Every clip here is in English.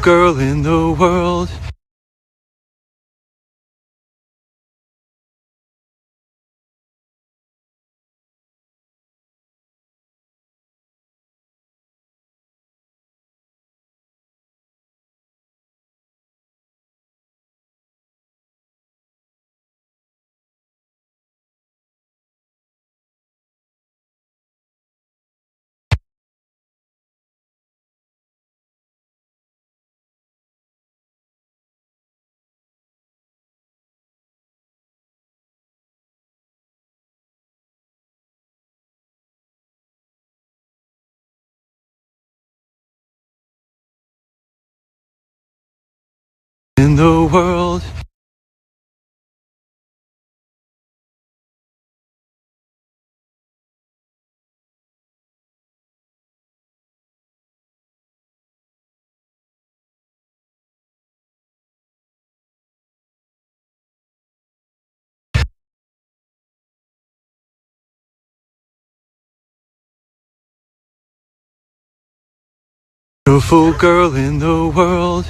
girl in the world. In the world. Beautiful girl in the world.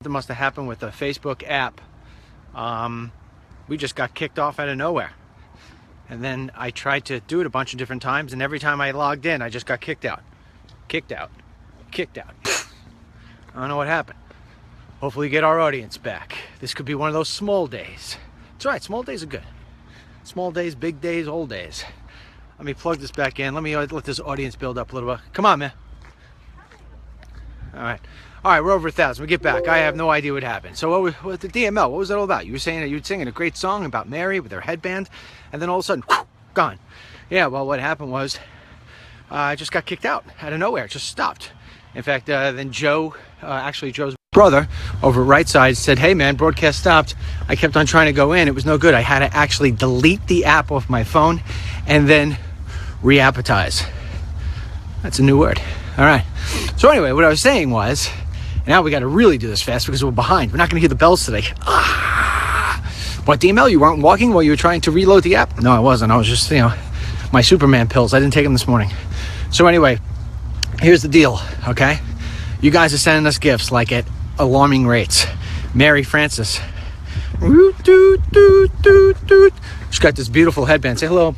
Something must have happened with the Facebook app. We just got kicked off out of nowhere. And then I tried to do it a bunch of different times, and every time I logged in, I just got kicked out. Kicked out. Kicked out. I don't know what happened. Hopefully we get our audience back. This could be one of those small days. That's right, small days are good. Small days, big days, old days. Let me plug this back in. Let me let this audience build up a little bit. Come on, man. All right, we're over 1,000. We get back. I have no idea what happened. So what the DML, what was that all about? You were saying that you were singing a great song about Mary with her headband, and then all of a sudden, gone. Yeah, well, what happened was I just got kicked out of nowhere. It just stopped. In fact, then Joe, actually Joe's brother over at Right Side said, hey man, broadcast stopped. I kept on trying to go in. It was no good. I had to actually delete the app off my phone and then re-appetize. That's a new word. All right. So anyway, what I was saying was, now we got to really do this fast because we're behind. We're not going to hear the bells today. What, DML, you weren't walking while you were trying to reload the app? No, I wasn't. I was just, my Superman pills. I didn't take them this morning. So anyway, here's the deal, okay? You guys are sending us gifts like at alarming rates. Mary Frances. She's got this beautiful headband. Say hello.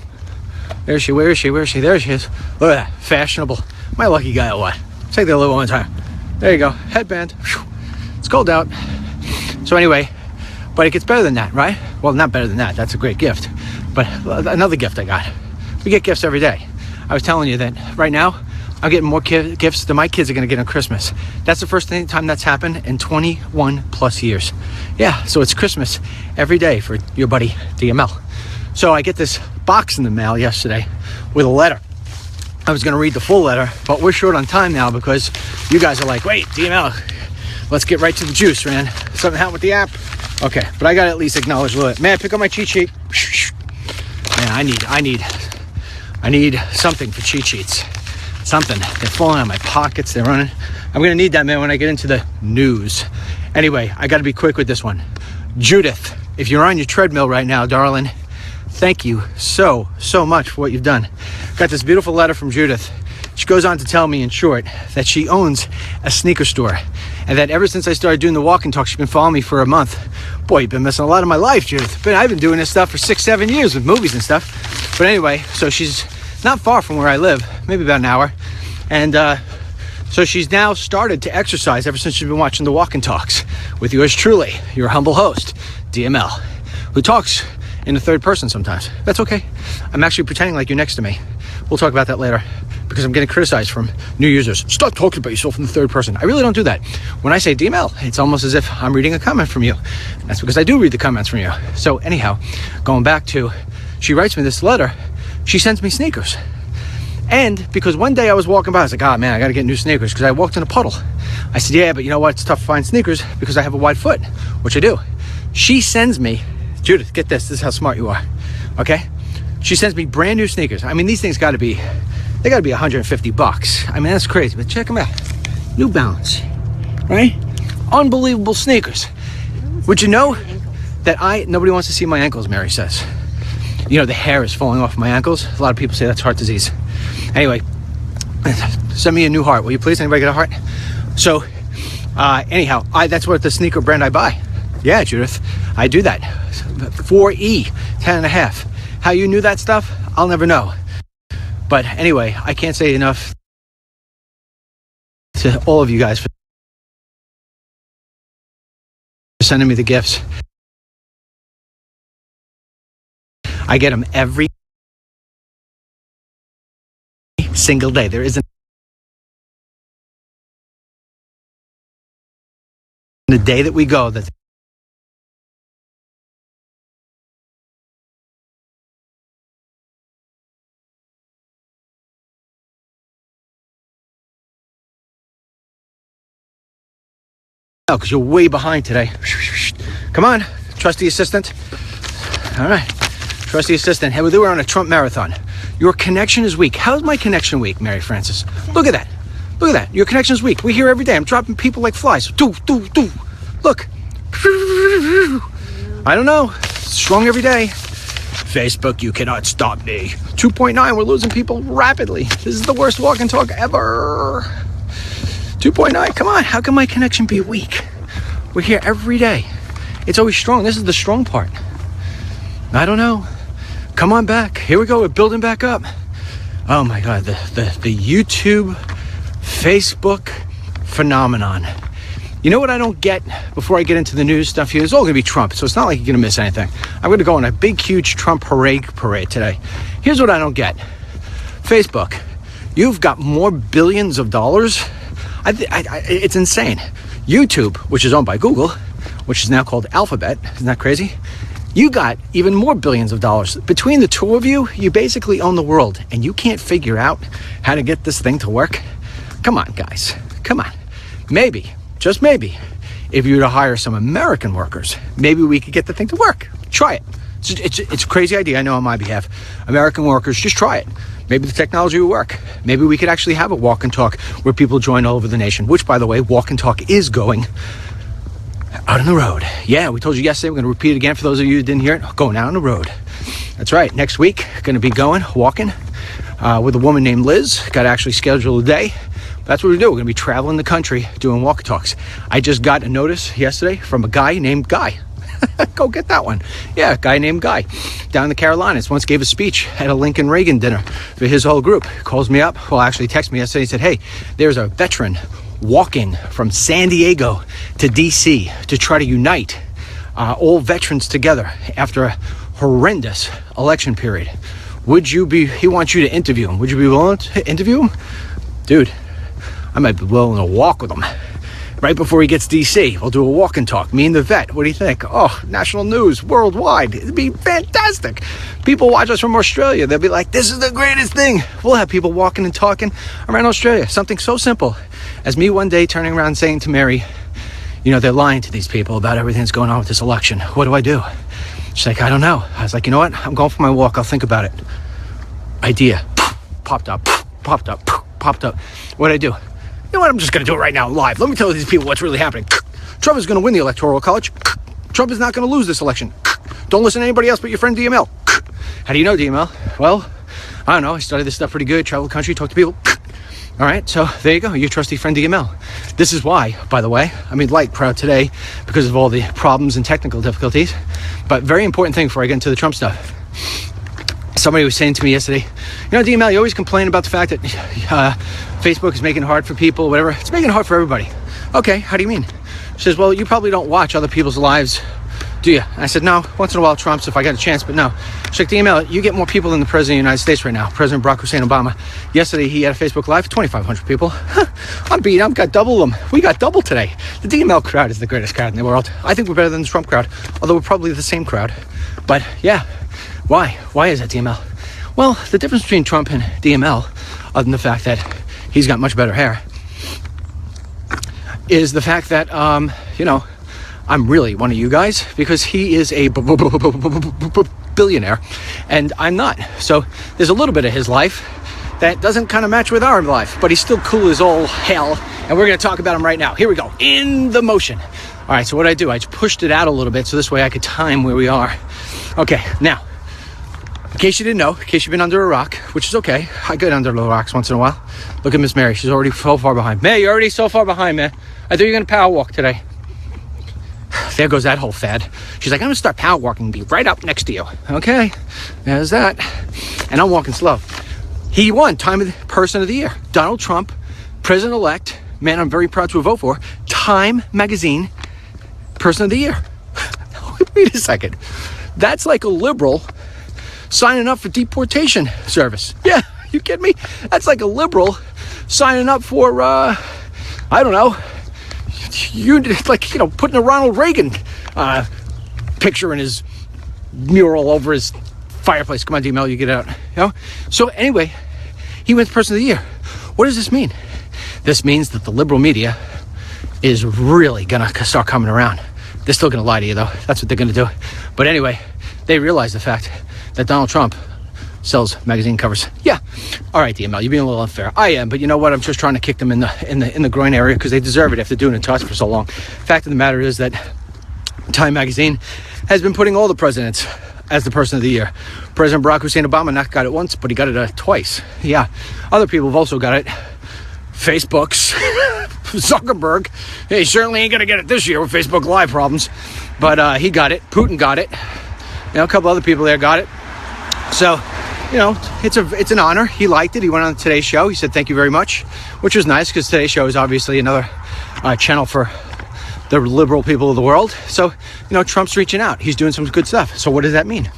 Where is she? Where is she? Where is she? There she is. Look at that. Fashionable. My lucky guy or what? Take that little one time. There you go. Headband. It's cold out. So anyway, but it gets better than that, right? Well, not better than that. That's a great gift. But another gift I got. We get gifts every day. I was telling you that right now, I'm getting more gifts than my kids are going to get on Christmas. That's the first time that's happened in 21 plus years. Yeah, so it's Christmas every day for your buddy DML. So I get this box in the mail yesterday with a letter. I was going to read the full letter, but we're short on time now because you guys are like, wait, DML, let's get right to the juice, man. Something happened with the app? Okay, but I got to at least acknowledge a little bit. Man, pick up my cheat sheet. Man, I need something for cheat sheets. Something. They're falling out of my pockets. They're running. I'm going to need that, man, when I get into the news. Anyway, I got to be quick with this one. Judith, if you're on your treadmill right now, darling, thank you so much for what you've done. Got this beautiful letter from Judith. She goes on to tell me in short that she owns a sneaker store and that ever since I started doing the walk and talk, she's been following me for a month. Boy, you've been missing a lot of my life, Judith. But I've been doing this stuff for 6-7 years with movies and stuff. But anyway, so she's not far from where I live, maybe about an hour. And so she's now started to exercise ever since she's been watching the walk and talks with yours truly, your humble host, DML, who talks in the third person sometimes. That's okay. I'm actually pretending like you're next to me. We'll talk about that later because I'm getting criticized from new users. Stop talking about yourself in the third person. I really don't do that. When I say DML, it's almost as if I'm reading a comment from you. And that's because I do read the comments from you. So anyhow, going back to, she writes me this letter. She sends me sneakers. And because one day I was walking by, I was like, man, I got to get new sneakers because I walked in a puddle. I said, yeah, but you know what? It's tough to find sneakers because I have a wide foot, which I do. She sends me, Judith, get this. This is how smart you are. Okay? She sends me brand new sneakers. I mean, these things got to be, they got to be $150. I mean, that's crazy, but check them out. New Balance, right? Unbelievable sneakers. Would you know that nobody wants to see my ankles, Mary says. You know, the hair is falling off my ankles. A lot of people say that's heart disease. Anyway, send me a new heart, will you please? Anybody get a heart? So, anyhow, that's what the sneaker brand I buy. Yeah, Judith, I do that. 4E, 10.5. How you knew that stuff, I'll never know. But anyway, I can't say enough to all of you guys for sending me the gifts. I get them every single day. There isn't a day that we go that because you're way behind today. Come on, trusty assistant. All right, trusty assistant. Hey, we're on a Trump marathon. Your connection is weak. How's my connection weak, Mary Frances? Look at that. Look at that. Your connection is weak. We're here every day. I'm dropping people like flies. Do. Look. I don't know. Strong every day. Facebook, you cannot stop me. 2.9, we're losing people rapidly. This is the worst walk and talk ever. 2.9, come on. How can my connection be weak? We're here every day. It's always strong. This is the strong part. I don't know. Come on back. Here we go. We're building back up. Oh my God. The YouTube, Facebook phenomenon. You know what I don't get before I get into the news stuff here? It's all going to be Trump, so it's not like you're going to miss anything. I'm going to go on a big, huge Trump parade today. Here's what I don't get. Facebook, you've got more billions of dollars. It's insane. YouTube, which is owned by Google, which is now called Alphabet. Isn't that crazy? You got even more billions of dollars. Between the two of you, you basically own the world, and you can't figure out how to get this thing to work? Come on, guys. Come on. Maybe, just maybe, if you were to hire some American workers, maybe we could get the thing to work. Try it. It's a crazy idea, I know, on my behalf. American workers, just try it. Maybe the technology will work. Maybe we could actually have a walk and talk where people join all over the nation, which, by the way, walk and talk is going out on the road. Yeah, we told you yesterday. We're going to repeat it again for those of you who didn't hear it. Going out on the road. That's right. Next week, going to be walking with a woman named Liz. Got to actually schedule a day. That's what we do. We're going to be traveling the country doing walk and talks. I just got a notice yesterday from a guy named Guy. Go get that one. Yeah, a guy named Guy down in the Carolinas once gave a speech at a Lincoln Reagan dinner for his whole group. Calls me up. Well, actually texted me yesterday. He said, hey, there's a veteran walking from San Diego to DC to try to unite all veterans together after a horrendous election period. He wants you to interview him. Would you be willing to interview him? Dude, I might be willing to walk with him. Right before he gets DC, we'll do a walk and talk. Me and the vet. What do you think? Oh, national news, worldwide. It'd be fantastic. People watch us from Australia. They'll be like, this is the greatest thing. We'll have people walking and talking around Australia. Something so simple as me one day turning around saying to Mary, you know, they're lying to these people about everything that's going on with this election. What do I do? She's like, I don't know. I was like, you know what? I'm going for my walk. I'll think about it. Idea. Popped up. What'd I do? You know what? I'm just going to do it right now live. Let me tell these people what's really happening. Trump is going to win the Electoral College. Trump is not going to lose this election. Don't listen to anybody else but your friend DML. How do you know DML? Well, I don't know. I studied this stuff pretty good. Travel the country, talk to people. All right, so there you go. Your trusty friend DML. This is why, by the way, I made light crowd today because of all the problems and technical difficulties. But very important thing before I get into the Trump stuff. Somebody was saying to me yesterday, you know, DML, you always complain about the fact that Facebook is making it hard for people, whatever. It's making it hard for everybody. Okay, how do you mean? She says, well, you probably don't watch other people's lives, do you? I said, no, once in a while Trump's if I got a chance, but no. She's like, DML, you get more people than the President of the United States right now, President Barack Hussein Obama. Yesterday, he had a Facebook Live, 2,500 people. I've got double them. We got double today. The DML crowd is the greatest crowd in the world. I think we're better than the Trump crowd, although we're probably the same crowd. But yeah, why? Why is that DML? Well, the difference between Trump and DML, other than the fact that he's got much better hair, is the fact that, you know, I'm really one of you guys because he is a billionaire and I'm not. So there's a little bit of his life that doesn't kind of match with our life, but he's still cool as all hell. And we're going to talk about him right now. Here we go. In the motion. All right. So what I do, I just pushed it out a little bit so this way I could time where we are. Okay. Now, in case you didn't know, in case you've been under a rock, which is okay. I get under the rocks once in a while. Look at Miss Mary. She's already so far behind. May, you're already so far behind, man. I thought you were going to power walk today. There goes that whole fad. She's like, I'm going to start power walking and be right up next to you. Okay, there's that. And I'm walking slow. He won Person of the Year. Donald Trump, President-elect, man I'm very proud to vote for, Time Magazine, Person of the Year. Wait a second. That's like a liberal signing up for deportation service. Yeah, you kidding me? That's like a liberal signing up for, I don't know, putting a Ronald Reagan picture in his mural over his fireplace. Come on, DML, you get out. You know? So anyway, he wins Person of the Year. What does this mean? This means that the liberal media is really gonna start coming around. They're still gonna lie to you, though. That's what they're gonna do. But anyway, they realize the fact that Donald Trump sells magazine covers. Yeah. All right, DML, you're being a little unfair. I am, but you know what? I'm just trying to kick them in the groin area because they deserve it after doing it to us for so long. Fact of the matter is that Time Magazine has been putting all the presidents as the Person of the Year. President Barack Hussein Obama not got it once, but he got it twice. Yeah. Other people have also got it. Facebook's Zuckerberg, he certainly ain't gonna get it this year with Facebook Live problems, but he got it. Putin got it. A couple other people there got it. So, it's an honor. He liked it. He went on Today's Show. He said thank you very much, which was nice because Today's Show is obviously another channel for the liberal people of the world. So, Trump's reaching out. He's doing some good stuff. So what does that mean?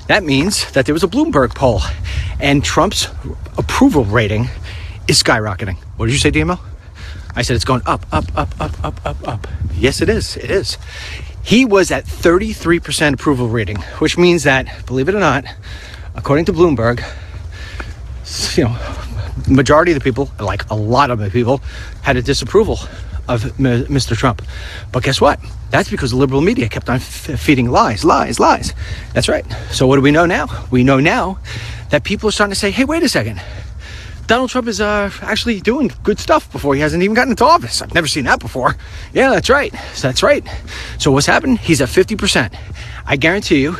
That means that there was a Bloomberg poll, and Trump's approval rating is skyrocketing. What did you say, DML? I said it's going up, up, up, up, up, up, up. Yes, it is. It is. He was at 33% approval rating, which means that, believe it or not, according to Bloomberg, majority of the people, like a lot of the people, had a disapproval of Mr. Trump. But guess what? That's because the liberal media kept on feeding lies. That's right. So what do we know now? We know now that people are starting to say, hey, wait a second. Donald Trump is actually doing good stuff before he hasn't even gotten into office. I've never seen that before. Yeah, that's right. So what's happened? He's at 50%. I guarantee you,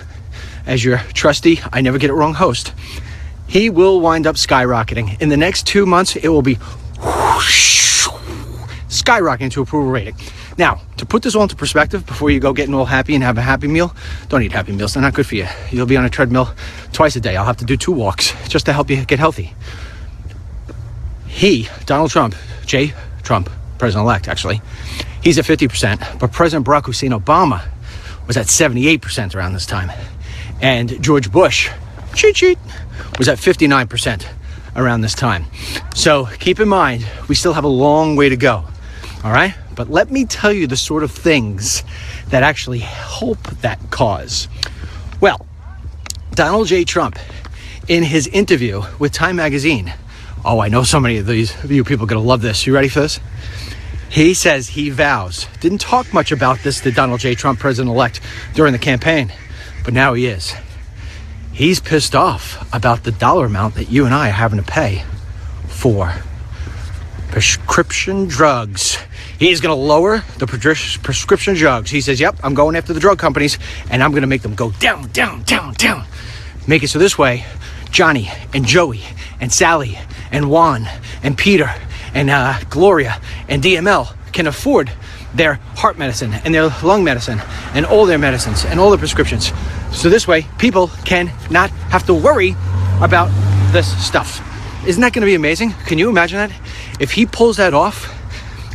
as your trusty, I never get it wrong host, he will wind up skyrocketing. In the next 2 months, it will be skyrocketing to approval rating. Now, to put this all into perspective, before you go getting all happy and have a Happy Meal, don't eat Happy Meals. They're not good for you. You'll be on a treadmill twice a day. I'll have to do 2 walks just to help you get healthy. Donald Trump, J. Trump, president-elect, actually, he's at 50%, but President Barack Hussein Obama was at 78% around this time. And George Bush, was at 59% around this time. So keep in mind, we still have a long way to go, all right? But let me tell you the sort of things that actually help that cause. Well, Donald J. Trump, in his interview with Time Magazine, I know so many of you people are going to love this. You ready for this? He says he vows, didn't talk much about this to Donald J. Trump, president-elect, during the campaign, but now he is. He's pissed off about the dollar amount that you and I are having to pay for prescription drugs. He's going to lower the prescription drugs. He says, yep, I'm going after the drug companies, and I'm going to make them go down, down, down, down. Make it so this way, Johnny and Joey and Sally and Juan and Peter and Gloria and DML can afford their heart medicine and their lung medicine and all their medicines and all their prescriptions. So this way, people can not have to worry about this stuff. Isn't that going to be amazing? Can you imagine that? If he pulls that off,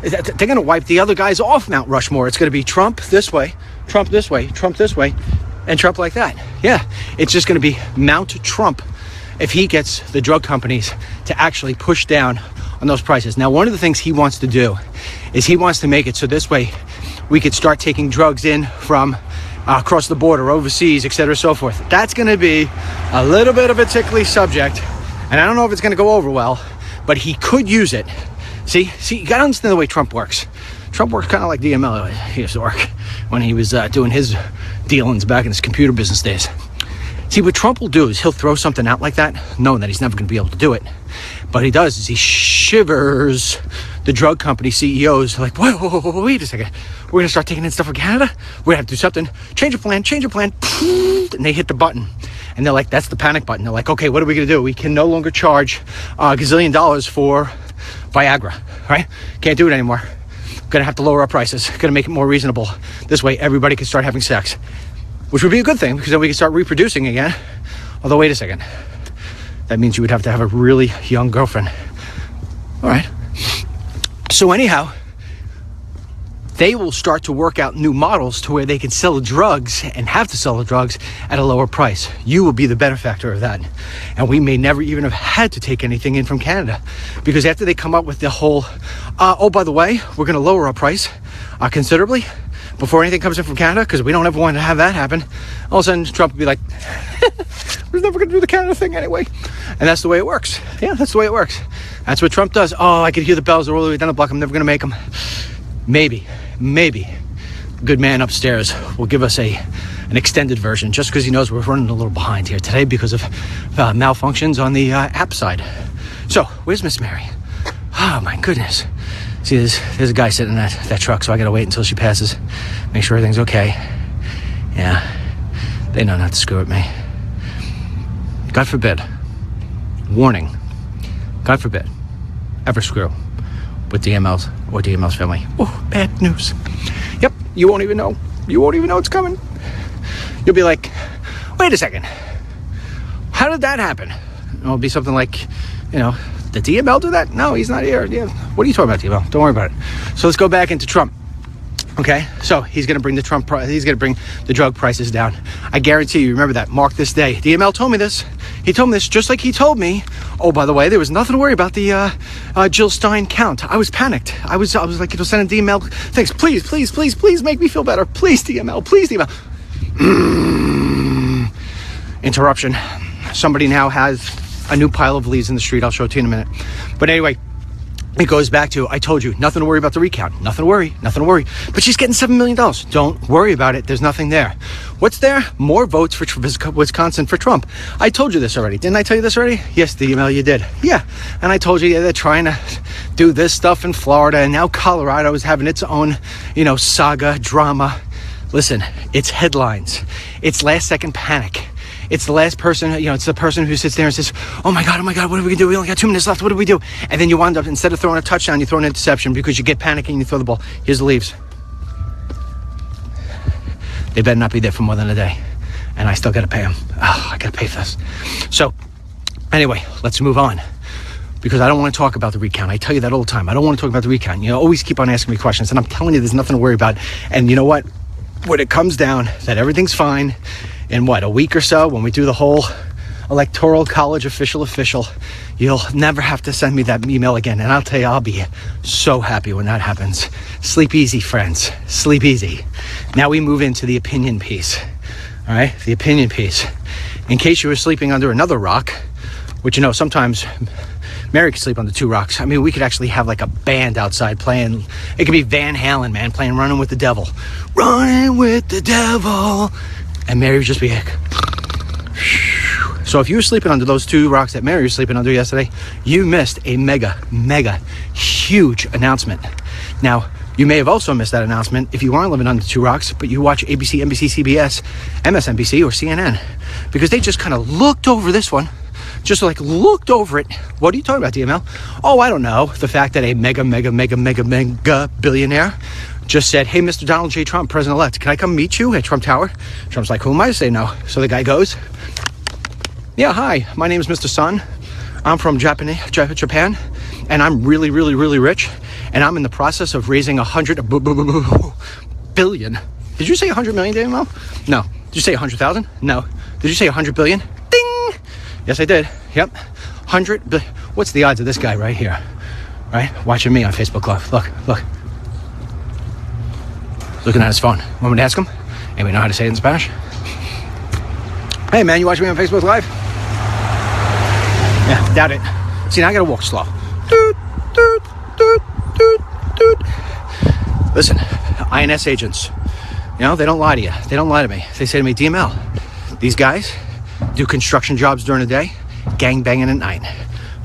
they're going to wipe the other guys off Mount Rushmore. It's going to be Trump this way, Trump this way, Trump this way, and Trump like that. Yeah, it's just going to be Mount Trump if he gets the drug companies to actually push down on those prices. Now, one of the things he wants to do is he wants to make it so this way we could start taking drugs in from across the border, overseas, etc., so forth. That's going to be a little bit of a tickly subject, and I don't know if it's going to go over well, but he could use it. See, you got to understand the way Trump works. Trump works kind of like DML used to work when he was doing his dealings back in his computer business days. See, what Trump will do is he'll throw something out like that, knowing that he's never going to be able to do it. But he does is he shivers the drug company CEOs like, whoa, wait a second. We're going to start taking in stuff from Canada? We're going to have to do something. Change your plan. And they hit the button. And they're like, that's the panic button. They're like, okay, what are we going to do? We can no longer charge $1 gazillion for Viagra, right? Can't do it anymore. Going to have to lower our prices. Going to make it more reasonable. This way, everybody can start having sex. Which would be a good thing, because then we can start reproducing again. Although, wait a second. That means you would have to have a really young girlfriend. All right. So anyhow, they will start to work out new models to where they can sell the drugs and have to sell the drugs at a lower price. You will be the benefactor of that. And we may never even have had to take anything in from Canada, because after they come up with the whole, by the way, we're going to lower our price considerably before anything comes in from Canada, because we don't ever want to have that happen. All of a sudden, Trump will be like, we're never going to do the Canada thing anyway. And that's the way it works. Yeah, that's the way it works. That's what Trump does. Oh, I could hear the bells all the way down the block. I'm never going to make them. Maybe, good man upstairs will give us an extended version, just because he knows we're running a little behind here today because of malfunctions on the app side. So, where's Miss Mary? Oh, my goodness. See, there's a guy sitting in that truck, so I got to wait until she passes, make sure everything's okay. Yeah, they know not to screw with me. God forbid. Warning. God forbid. Ever screw with DML's family. Oh, bad news. Yep, you won't even know. You won't even know it's coming. You'll be like, wait a second. How did that happen? It'll be something like, did DML do that? No, he's not here. Yeah. What are you talking about, DML? Don't worry about it. So let's go back into Trump. Okay, so he's going to bring the drug prices down. I guarantee you, remember that. Mark this day. DML told me this. He told me this just like he told me. Oh, by the way, there was nothing to worry about the Jill Stein count. I was panicked. I was like, sending DML things. Please make me feel better. Please, DML. Please, DML. Interruption. Somebody now has a new pile of leaves in the street. I'll show it to you in a minute. But anyway, it goes back to, I told you, nothing to worry about the recount. Nothing to worry. But she's getting $7 million. Don't worry about it. There's nothing there. What's there? More votes for Wisconsin for Trump. I told you this already. Didn't I tell you this already? Yes, the email you did. Yeah. And I told you they're trying to do this stuff in Florida. And now Colorado is having its own, saga, drama. Listen, it's headlines. It's last second panic. It's the last person, it's the person who sits there and says, oh my God, what are we going to do? We only got 2 minutes left. What do we do? And then you wind up, instead of throwing a touchdown, you throw an interception because you get panicking and you throw the ball. Here's the leaves. They better not be there for more than a day. And I still got to pay them. Oh, I got to pay for this. So anyway, let's move on. Because I don't want to talk about the recount. I tell you that all the time. I don't want to talk about the recount. Always keep on asking me questions. And I'm telling you, there's nothing to worry about. And you know what? When it comes down that everything's fine, in a week or so, when we do the whole electoral college official, you'll never have to send me that email again. And I'll tell you, I'll be so happy when that happens. Sleep easy, friends. Sleep easy. Now we move into the opinion piece. All right, the opinion piece. In case you were sleeping under another rock, which, sometimes Mary could sleep under 2 rocks. I mean, we could actually have like a band outside playing. It could be Van Halen, man, playing Running with the Devil. Running with the Devil. And Mary would just be like, so if you were sleeping under those 2 rocks that Mary was sleeping under yesterday, you missed a mega huge announcement. Now, you may have also missed that announcement if you aren't living under 2 rocks, but you watch ABC, NBC, CBS, MSNBC, or CNN, because they just kind of looked over this one. Just looked over it. What are you talking about, DML? Oh, I don't know. The fact that a mega billionaire just said, hey, Mr. Donald J. Trump, President-elect, can I come meet you at Trump Tower? Trump's like, who am I to say no? So the guy goes, yeah, hi, my name is Mr. Sun. I'm from Japan, and I'm really rich, and I'm in the process of raising 100 billion. Did you say 100 million, DML? No. Did you say 100,000? No. Did you say 100 billion? Ding! Yes, I did. Yep. 100 billion. What's the odds of this guy right here? Right? Watching me on Facebook Live. Look. Looking at his phone. Want me to ask him? Anybody know how to say it in Spanish? Hey, man, you watching me on Facebook Live? Yeah, doubt it. See, now I gotta walk slow. Listen, INS agents, they don't lie to you. They don't lie to me. They say to me, DML, these guys do construction jobs during the day, gang banging at night.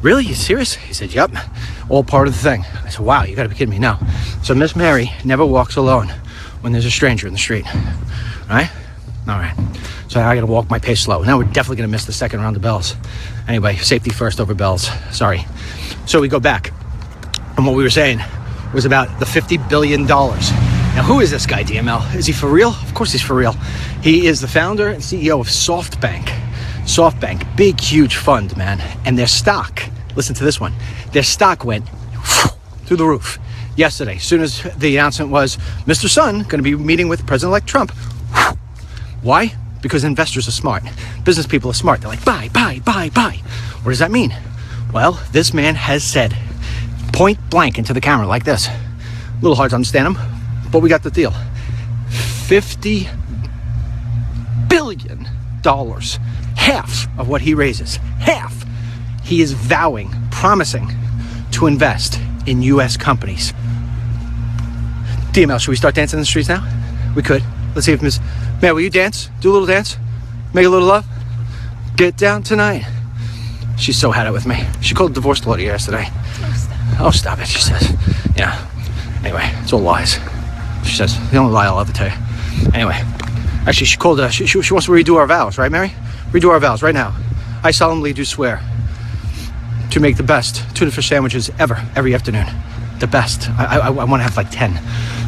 Really? You serious? He said, yep. All part of the thing. I said, wow, you gotta be kidding me. No. So Miss Mary never walks alone when there's a stranger in the street. Right? All right. So I gotta walk my pace slow. Now we're definitely gonna miss the second round of bells. Anyway, safety first over bells. Sorry. So we go back. And what we were saying was about the $50 billion. Now, who is this guy, DML? Is he for real? Of course he's for real. He is the founder and CEO of SoftBank. SoftBank, big, huge fund, man. And their stock, listen to this one, their stock went through the roof yesterday. As soon as the announcement was, Mr. Sun going to be meeting with President-elect Trump. Why? Because investors are smart. Business people are smart. They're like, buy. What does that mean? Well, this man has said, point blank into the camera like this. A little hard to understand him, but we got the deal. $50 billion. Half of what he raises. Half. He is vowing, promising to invest in U.S. companies. DML, should we start dancing in the streets now? We could. Let's see if Miss... Man, will you dance? Do a little dance? Make a little love? Get down tonight. She's so had it with me. She called the divorce lawyer yesterday. Oh, stop it, she says. Yeah. Anyway, it's all lies. She says, the only lie I'll ever tell you. Anyway. Actually, she called, she wants to redo our vows, right, Mary? Redo our vows right now. I solemnly do swear to make the best tuna fish sandwiches ever, every afternoon. the best. I want to have like 10.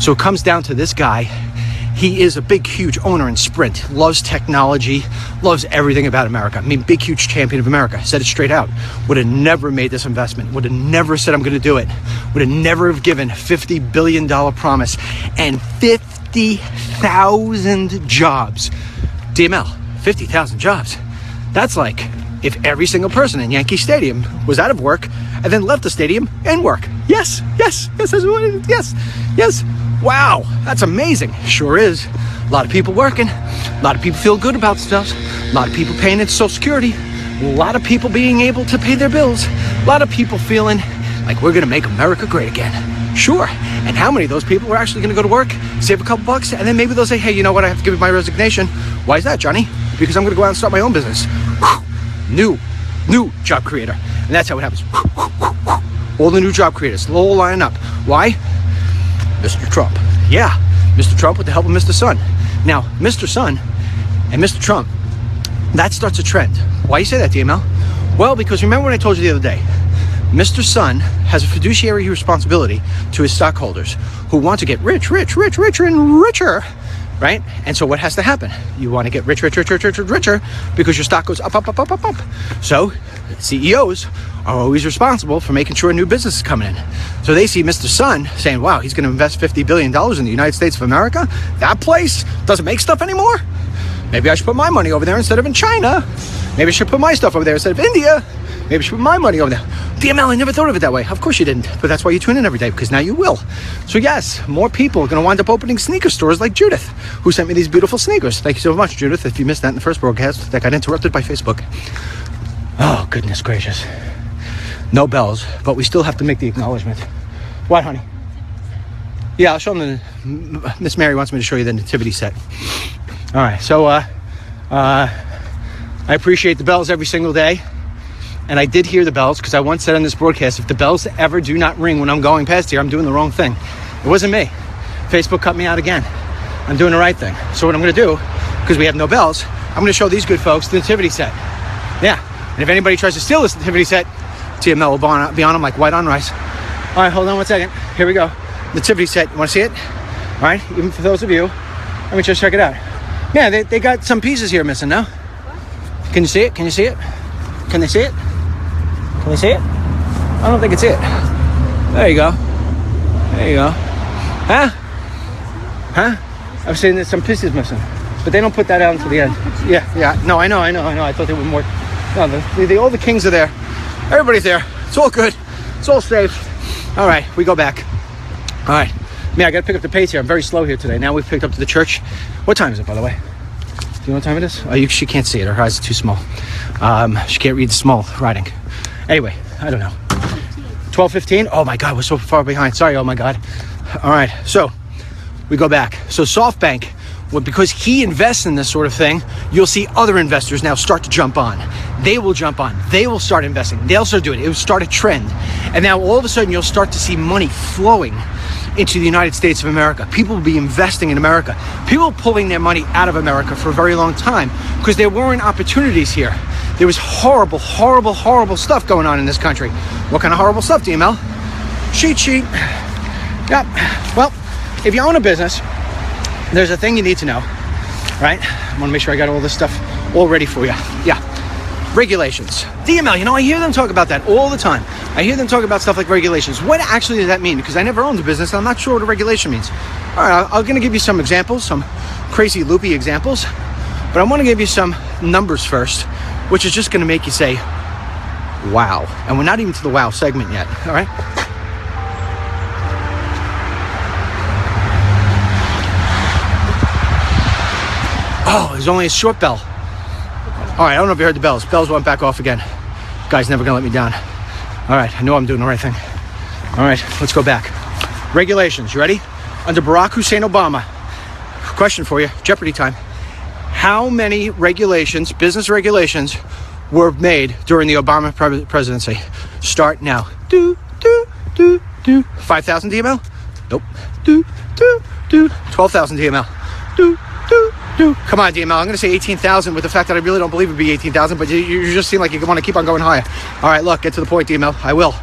So it comes down to this guy. He is a big, huge owner in Sprint, loves technology, loves everything about America. I mean, big, huge champion of America. Said it straight out. Would have never made this investment. Would have never said I'm going to do it. Would have never have given $50 billion promise and 50,000 jobs. DML, 50,000 jobs. That's like if every single person in Yankee Stadium was out of work and then left the stadium and work. Yes, that's what it is. Yes. Wow, that's amazing. Sure is. A lot of people working. A lot of people feel good about stuff. A lot of people paying into Social Security. A lot of people being able to pay their bills. A lot of people feeling like we're going to make America great again. Sure. And how many of those people are actually going to go to work, save a couple bucks, and then maybe they'll say, hey, you know what? I have to give you my resignation. Why is that, Johnny? Because I'm going to go out and start my own business. New job creator. And that's how it happens. All the new job creators, all lining up. Why? Mr. Trump. Yeah, Mr. Trump with the help of Mr. Sun. Now, Mr. Sun and Mr. Trump, that starts a trend. Why you say that, DML? Well, because remember when I told you the other day, Mr. Sun has a fiduciary responsibility to his stockholders who want to get richer and richer, right? And so what has to happen? You want to get richer because your stock goes up. So CEOs are always responsible for making sure new business is coming in. So they see Mr. Sun saying, wow, he's going to invest $50 billion in the United States of America. That place doesn't make stuff anymore. Maybe I should put my money over there instead of in China. Maybe I should put my stuff over there instead of India. Maybe I should put my money over there. DML, I never thought of it that way. Of course you didn't, but that's why you tune in every day, because now you will. So yes, more people are going to wind up opening sneaker stores like Judith, who sent me these beautiful sneakers. Thank you so much, Judith. If you missed that in the first broadcast, that got interrupted by Facebook. Oh, goodness gracious. No bells, but we still have to make the acknowledgement. What, honey? Yeah, I'll show them Miss Mary wants me to show you the nativity set. All right, so I appreciate the bells every single day. And I did hear the bells, because I once said on this broadcast, if the bells ever do not ring when I'm going past here, I'm doing the wrong thing. It wasn't me. Facebook cut me out again. I'm doing the right thing. So what I'm going to do, because we have no bells, I'm going to show these good folks the nativity set. Yeah. And if anybody tries to steal this nativity set, TML will be on them like white on rice. All right, hold on 1 second. Here we go. Nativity set. You want to see it? All right. Even for those of you, let me just check it out. Yeah, they got some pieces here missing, no? Can you see it? Can you see it? Can they see it? Can they see it? I don't think it's it. There you go. There you go. Huh? I've seen there's some pieces missing, but they don't put that out until the end. Yeah. No, I know. I thought they were more. No, all the kings are there. Everybody's there. It's all good. It's all safe. All right, we go back. All right. Man, I got to pick up the pace here. I'm very slow here today. Now we've picked up to the church. What time is it, by the way? Do you know what time it is? Oh, she can't see it. Her eyes are too small. She can't read the small writing. Anyway, I don't know. 12:15? Oh my God, we're so far behind. Sorry, oh my God. All right, so we go back. So SoftBank, well, because he invests in this sort of thing, you'll see other investors now start to jump on. They will jump on. They will start investing. They'll start doing it. It will start a trend. And now all of a sudden you'll start to see money flowing into the United States of America. People will be investing in America. People pulling their money out of America for a very long time because there weren't opportunities here. There was horrible stuff going on in this country. What kind of horrible stuff, DML? Cheat sheet. Yep. Well, if you own a business, there's a thing you need to know, right? I want to make sure I got all this stuff all ready for you. Yeah. Regulations. DML, I hear them talk about that all the time. I hear them talk about stuff like regulations. What actually does that mean? Because I never owned a business, and I'm not sure what a regulation means. All right, I'm going to give you some examples, some crazy loopy examples, but I want to give you some numbers first, which is just going to make you say, wow. And we're not even to the wow segment yet, all right? Oh, there's only a short bell. All right, I don't know if you heard the bells. Bells went back off again. Guy's never going to let me down. All right, I know I'm doing the right thing. All right, let's go back. Regulations, you ready? Under Barack Hussein Obama, question for you, Jeopardy time. How many regulations, business regulations, were made during the Obama presidency? Start now. 5,000 DML? Nope. 12,000 DML. Come on, DML. I'm going to say 18,000 with the fact that I really don't believe it'd be 18,000, but you just seem like you want to keep on going higher. All right, look, get to the point, DML. I will.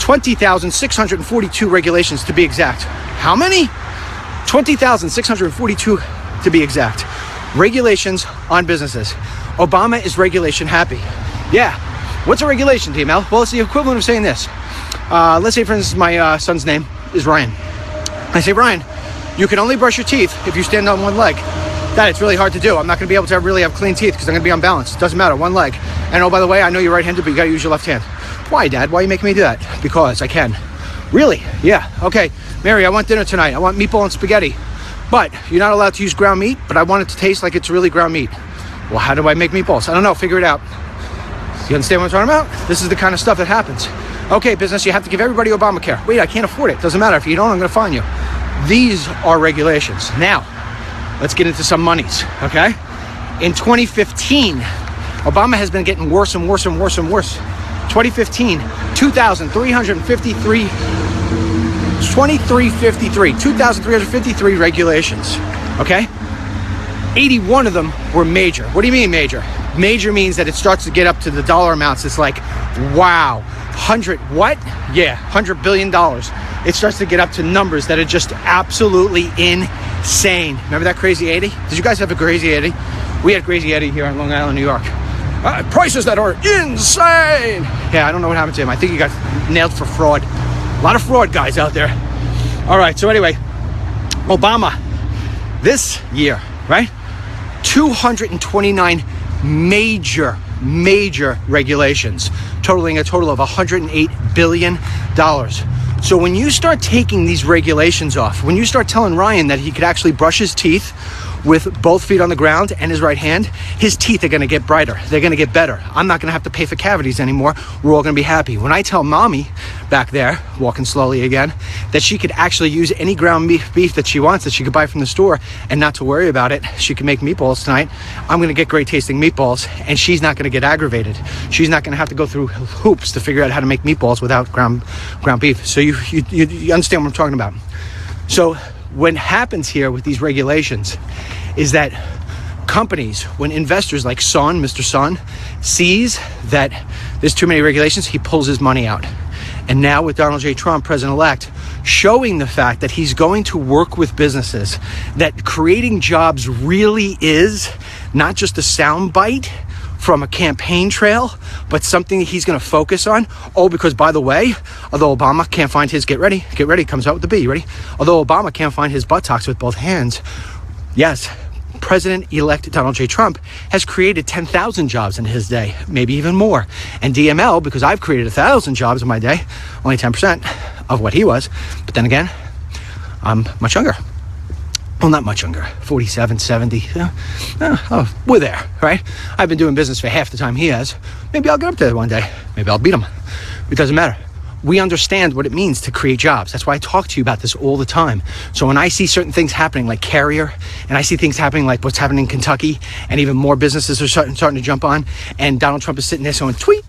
20,642 regulations to be exact. How many? 20,642 to be exact. Regulations on businesses. Obama is regulation happy. Yeah. What's a regulation, DML? Well, it's the equivalent of saying this. Let's say, for instance, my son's name is Ryan. I say, Ryan, you can only brush your teeth if you stand on one leg. Dad, it's really hard to do. I'm not going to be able to really have clean teeth because I'm going to be unbalanced. Doesn't matter, one leg. And oh, by the way, I know you're right-handed, but you got to use your left hand. Why, Dad? Why are you making me do that? Because I can. Really? Yeah. Okay. Mary, I want dinner tonight. I want meatball and spaghetti. But you're not allowed to use ground meat, but I want it to taste like it's really ground meat. Well, how do I make meatballs? I don't know. Figure it out. You understand what I'm talking about? This is the kind of stuff that happens. Okay, business, you have to give everybody Obamacare. Wait, I can't afford it. Doesn't matter. If you don't, I'm going to fine you. These are regulations. Now, let's get into some monies, okay? In 2015, Obama has been getting worse and worse and worse and worse. 2015, 2,353 regulations, okay? 81 of them were major. What do you mean major? Major means that it starts to get up to the dollar amounts. It's like, wow, 100, what? Yeah, $100 billion. It starts to get up to numbers that are just absolutely insane. Remember that crazy 80? Did you guys have a crazy 80? We had crazy 80 here on Long Island, New York. Prices that are insane. Yeah, I don't know what happened to him. I think he got nailed for fraud. A lot of fraud guys out there. All right, so anyway, Obama, this year, right? 229 major regulations, totaling a total of $108 billion. So when you start taking these regulations off, when you start telling Ryan that he could actually brush his teeth with both feet on the ground and his right hand, his teeth are going to get brighter. They're going to get better. I'm not going to have to pay for cavities anymore. We're all going to be happy. When I tell mommy back there, walking slowly again, that she could actually use any ground beef that she wants, that she could buy from the store and not to worry about it, she can make meatballs tonight. I'm going to get great tasting meatballs and she's not going to get aggravated. She's not going to have to go through hoops to figure out how to make meatballs without ground beef. So you understand what I'm talking about. So what happens here with these regulations is that companies, when investors like Mr. Son, sees that there's too many regulations, he pulls his money out. And now with Donald J. Trump, president-elect, showing the fact that he's going to work with businesses, that creating jobs really is not just a soundbite from a campaign trail, but something that he's going to focus on. Oh, because by the way, although Obama can't find his, get ready, comes out with the B, ready? Although Obama can't find his buttocks with both hands, yes, President-elect Donald J. Trump has created 10,000 jobs in his day, maybe even more. And DML, because I've created 1,000 jobs in my day, only 10% of what he was. But then again, I'm much younger. Well, not much younger, 47, 70. We're there, right? I've been doing business for half the time he has. Maybe I'll get up there one day. Maybe I'll beat him. It doesn't matter. We understand what it means to create jobs. That's why I talk to you about this all the time. So when I see certain things happening like Carrier, and I see things happening like what's happening in Kentucky, and even more businesses are starting to jump on, and Donald Trump is sitting there saying tweet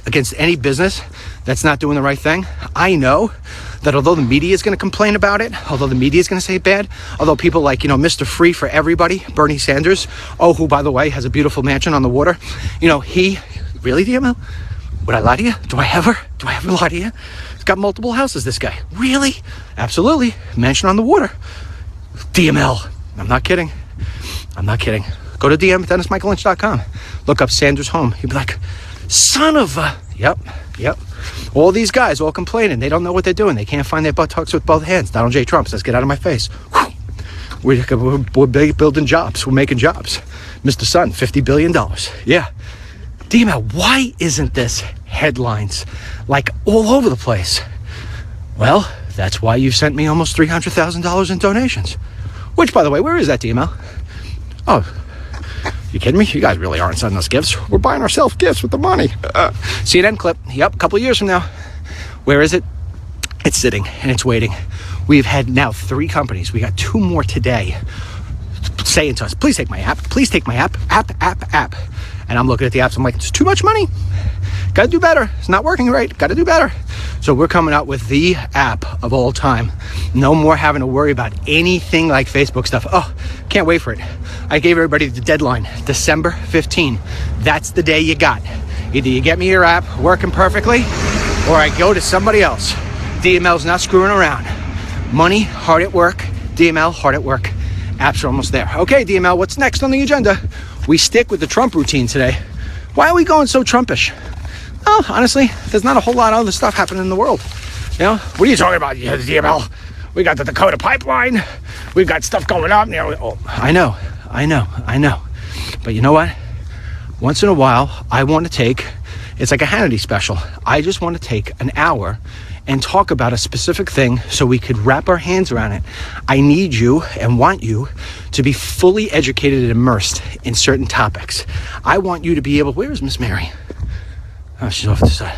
against any business that's not doing the right thing, I know that although the media is going to complain about it, although the media is going to say bad, although people like, Mr. Free for Everybody, Bernie Sanders, who, by the way, has a beautiful mansion on the water, he, really, DML? Would I lie to you? Do I ever lie to you? He's got multiple houses, this guy. Really? Absolutely. Mansion on the water. DML. I'm not kidding. Go to DennisMichaelLynch.com. Look up Sanders' home. You'll be like, son of a... Yep. All these guys all complaining. They don't know what they're doing. They can't find their buttocks with both hands. Donald J. Trump says, get out of my face. We're building jobs. We're making jobs. Mr. Son, $50 billion. Yeah. DML, why isn't this headlines like all over the place? Well, that's why you've sent me almost $300,000 in donations. Which, by the way, where is that, DML? Oh, you kidding me? You guys really aren't sending us gifts. We're buying ourselves gifts with the money. CNN clip. Yep, a couple of years from now. Where is it? It's sitting and it's waiting. We've had now 3 companies. We got 2 more today saying to us, please take my app. Please take my app. App. And I'm looking at the apps. I'm like, it's too much money. Got to do better. It's not working right. Got to do better. So we're coming out with the app of all time. No more having to worry about anything like Facebook stuff. Oh, can't wait for it. I gave everybody the deadline, December 15. That's the day you got. Either you get me your app working perfectly, or I go to somebody else. DML's not screwing around. Money, hard at work. DML, hard at work. Apps are almost there. Okay, DML, what's next on the agenda? We stick with the Trump routine today. Why are we going so Trumpish? Well, honestly, there's not a whole lot of other stuff happening in the world. You know, what are you talking about, DML? We got the Dakota pipeline. We've got stuff going up. You know, oh, I know. But you know what? Once in a while, I want to take, it's like a Hannity special. I just want to take an hour and talk about a specific thing so we could wrap our hands around it. I need you and want you to be fully educated and immersed in certain topics. I want you to be able, where is Miss Mary? Oh, she's off to the side.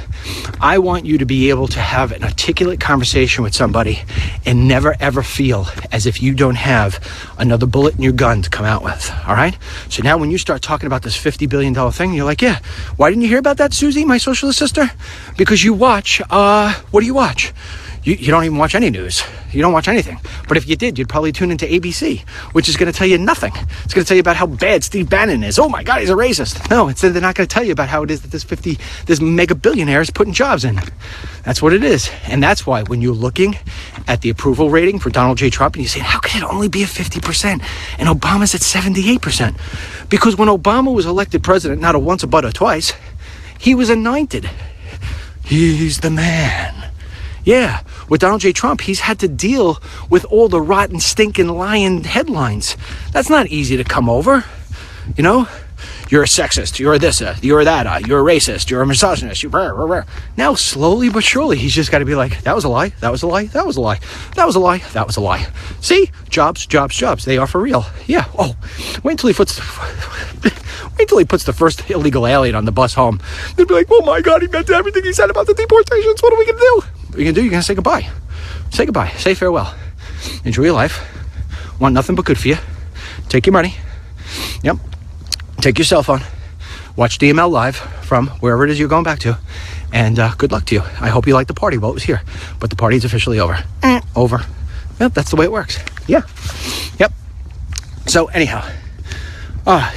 I want you to be able to have an articulate conversation with somebody and never ever feel as if you don't have another bullet in your gun to come out with, all right? So now when you start talking about this $50 billion thing, you're like, yeah, why didn't you hear about that, Susie, my socialist sister? Because you watch, what do you watch? You don't even watch any news. You don't watch anything. But if you did, you'd probably tune into ABC, which is going to tell you nothing. It's going to tell you about how bad Steve Bannon is. Oh my God, he's a racist. No, instead they're not going to tell you about how it is that this mega billionaire is putting jobs in. That's what it is. And that's why when you're looking at the approval rating for Donald J. Trump and you say, how could it only be at 50% and Obama's at 78%? Because when Obama was elected president, not a once, a but, a twice, he was anointed. He's the man. Yeah, with Donald J. Trump, he's had to deal with all the rotten, stinking, lying headlines. That's not easy to come over. You know, you're a sexist, you're a this, you're that, you're a racist, you're a misogynist, Now, slowly but surely, he's just got to be like, that was a lie, that was a lie, that was a lie, that was a lie, that was a lie. See, jobs, they are for real. Yeah, oh, wait until he puts the first illegal alien on the bus home. They'd be like, oh my God, he meant everything he said about the deportations. What are we going to do? What are you going to do? You're going to say goodbye. Say goodbye. Say farewell. Enjoy your life. Want nothing but good for you. Take your money. Yep. Take your cell phone. Watch DML live from wherever it is you're going back to. And good luck to you. I hope you like the party while it was here. But the party is officially over. Over. Yep, that's the way it works. Yeah. Yep. So anyhow,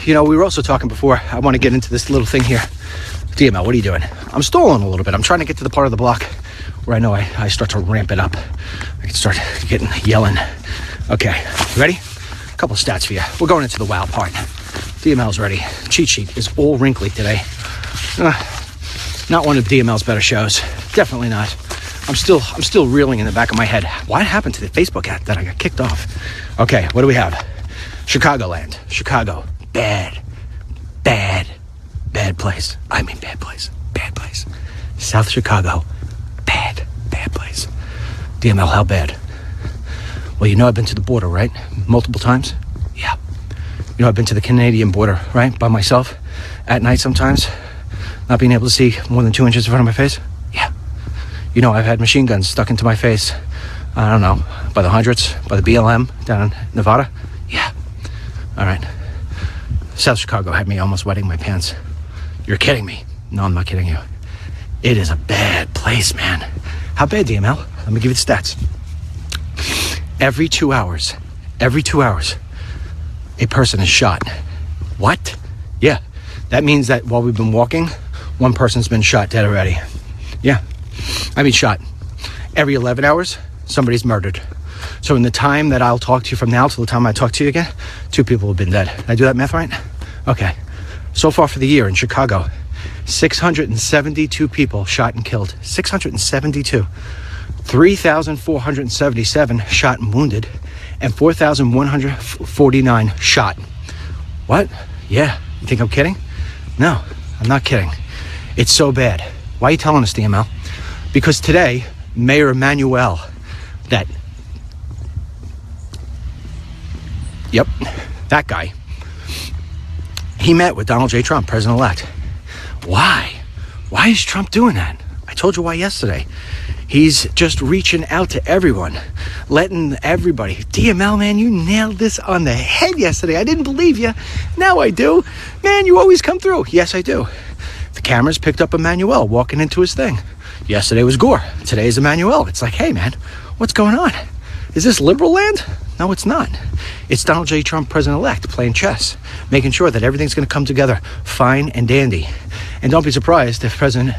you know, we were also talking before. I want to get into this little thing here. DML, what are you doing? I'm stalling a little bit. I'm trying to get to the part of the block where I know I start to ramp it up. I can start yelling. Okay, you ready? A couple of stats for you. We're going into the wow part. DML's ready. Cheat sheet is all wrinkly today. Not one of DML's better shows. Definitely not. I'm still reeling in the back of my head. What happened to the Facebook app that I got kicked off? Okay, what do we have? Chicagoland. Chicago. Bad place. I mean bad place. South Chicago. Bad place. DML, how bad? Well, you know I've been to the border, right? Multiple times? Yeah. You know I've been to the Canadian border, right? By myself, at night sometimes, not being able to see more than 2 inches in front of my face? Yeah. You know I've had machine guns stuck into my face, I don't know, by the hundreds, by the BLM down in Nevada? Yeah. All right. South Chicago had me almost wetting my pants. You're kidding me. No, I'm not kidding you. It is a bad place, man. How bad, DML? Let me give you the stats. Every 2 hours, a person is shot. What? Yeah. That means that while we've been walking, one person's been shot dead already. Yeah. I mean shot. Every 11 hours, somebody's murdered. So in the time that I'll talk to you from now till the time I talk to you again, 2 people have been dead. Did I do that math right? Okay. So far for the year in Chicago, 672 people shot and killed. 672. 3,477 shot and wounded, and 4,149 shot. What? Yeah. You think I'm kidding? No, I'm not kidding. It's so bad. Why are you telling us, DML? Because today, Mayor Emanuel, that guy, he met with Donald J. Trump, President-elect. Why? Why is Trump doing that? I told you why yesterday. He's just reaching out to everyone, letting everybody. DML, man, you nailed this on the head yesterday. I didn't believe you. Now I do. Man, you always come through. Yes, I do. The cameras picked up Emanuel walking into his thing. Yesterday was Gore. Today is Emanuel. It's like, hey, man, what's going on? Is this liberal land? No, it's not. It's Donald J. Trump, President-elect, playing chess, making sure that everything's going to come together fine and dandy. And don't be surprised if President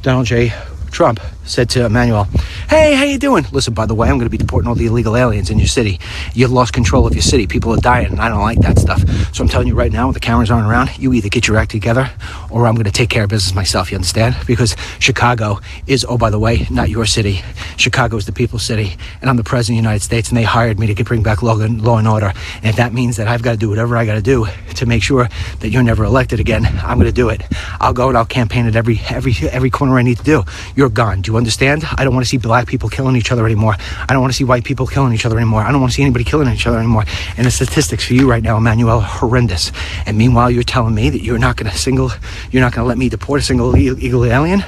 Donald J. Trump said to Emmanuel, hey, how you doing? Listen, by the way, I'm going to be deporting all the illegal aliens in your city. You've lost control of your city. People are dying, and I don't like that stuff. So I'm telling you right now, when the cameras aren't around, you either get your act together or I'm going to take care of business myself, you understand? Because Chicago is, oh, by the way, not your city. Chicago is the people's city, and I'm the president of the United States, and they hired me to bring back law and order. And if that means that I've got to do whatever I got to do to make sure that you're never elected again, I'm going to do it. I'll go and I'll campaign at every corner I need to do. You're gone. Do you understand? I don't want to see black people killing each other anymore. I don't want to see white people killing each other anymore. I don't want to see anybody killing each other anymore. And the statistics for you right now, Emmanuel, are horrendous. And meanwhile, you're telling me that you're not going to let me deport a single illegal alien?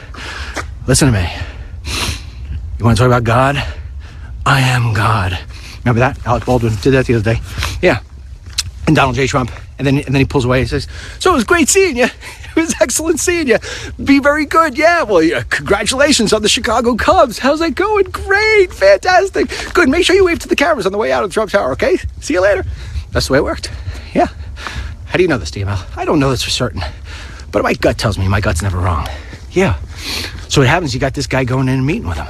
Listen to me. You want to talk about God? I am God. Remember that? Alec Baldwin did that the other day. Yeah. And Donald J. Trump. And then he pulls away and says, so it was great seeing you. It was excellent seeing you. Be very good. Yeah, well, yeah, congratulations on the Chicago Cubs. How's that going? Great. Fantastic. Good. Make sure you wave to the cameras on the way out of the Trump Tower, okay? See you later. That's the way it worked. Yeah. How do you know this, DML? I don't know this for certain. But my gut tells me my gut's never wrong. Yeah. So what happens, you got this guy going in and meeting with him.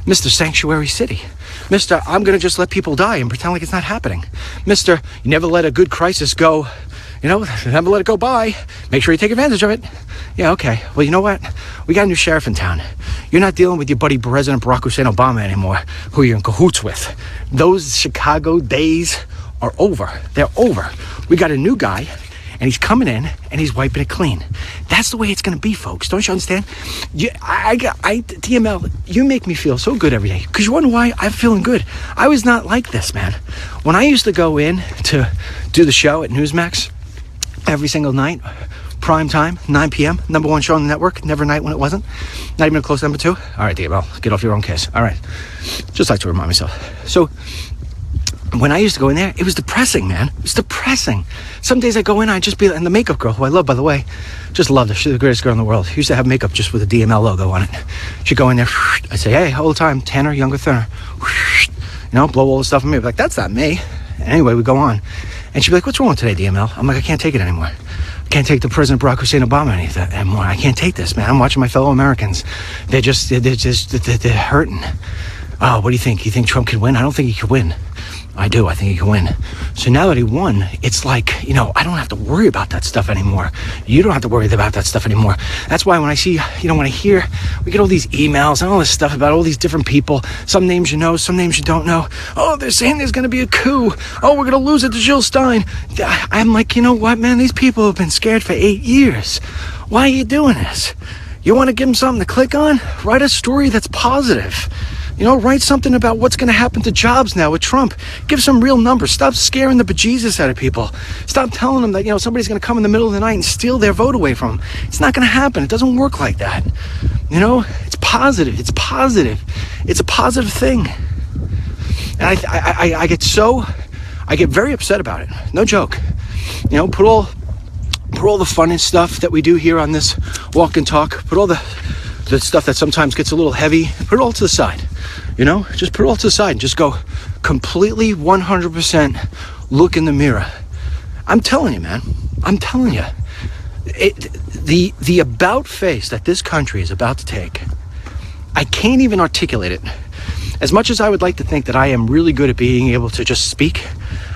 Mr. Sanctuary City. Mr. I'm going to just let people die and pretend like it's not happening. Mr. You never let a good crisis go. Never let it go by. Make sure you take advantage of it. Yeah, okay. Well, you know what? We got a new sheriff in town. You're not dealing with your buddy President Barack Hussein Obama anymore, who you're in cahoots with. Those Chicago days are over. They're over. We got a new guy, and he's coming in, and he's wiping it clean. That's the way it's going to be, folks. Don't you understand? DML, you make me feel so good every day. Because you wonder why I'm feeling good. I was not like this, man. When I used to go in to do the show at Newsmax, every single night, prime time, 9 p.m., number one show on the network, never night when it wasn't, not even a close number two. All right, DML, get off your own case. All right, just like to remind myself. So when I used to go in there, it was depressing, man. It was depressing. Some days I go in, I'd just be, and the makeup girl, who I love, by the way, just loved her. She's the greatest girl in the world. She used to have makeup just with a DML logo on it. She'd go in there, I'd say, hey, all the time, tanner, younger, thinner. Blow all the stuff on me. I'd be like, that's not me. Anyway, we go on. And she'd be like, what's wrong with today, DML? I'm like, I can't take it anymore. I can't take the President Barack Hussein Obama anymore. I can't take this, man. I'm watching my fellow Americans. They're hurting. Oh, what do you think? You think Trump can win? I don't think he can win. I do. I think he can win. So now that he won, it's like, I don't have to worry about that stuff anymore. You don't have to worry about that stuff anymore. That's why when I see, when I hear, we get all these emails and all this stuff about all these different people. Some names you know, some names you don't know. Oh, they're saying there's going to be a coup. Oh, we're going to lose it to Jill Stein. I'm like, you know what, man? These people have been scared for 8 years. Why are you doing this? You want to give them something to click on? Write a story that's positive. Write something about what's going to happen to jobs now with Trump. Give some real numbers. Stop scaring the bejesus out of people. Stop telling them that, somebody's going to come in the middle of the night and steal their vote away from them. It's not going to happen. It doesn't work like that. It's positive. It's positive. It's a positive thing. And I get very upset about it. No joke. Put all the fun and stuff that we do here on this walk and talk, put all the stuff that sometimes gets a little heavy, put it all to the side. Just put it all to the side and just go completely 100% look in the mirror. I'm telling you, man. I'm telling you. The about face that this country is about to take, I can't even articulate it. As much as I would like to think that I am really good at being able to just speak,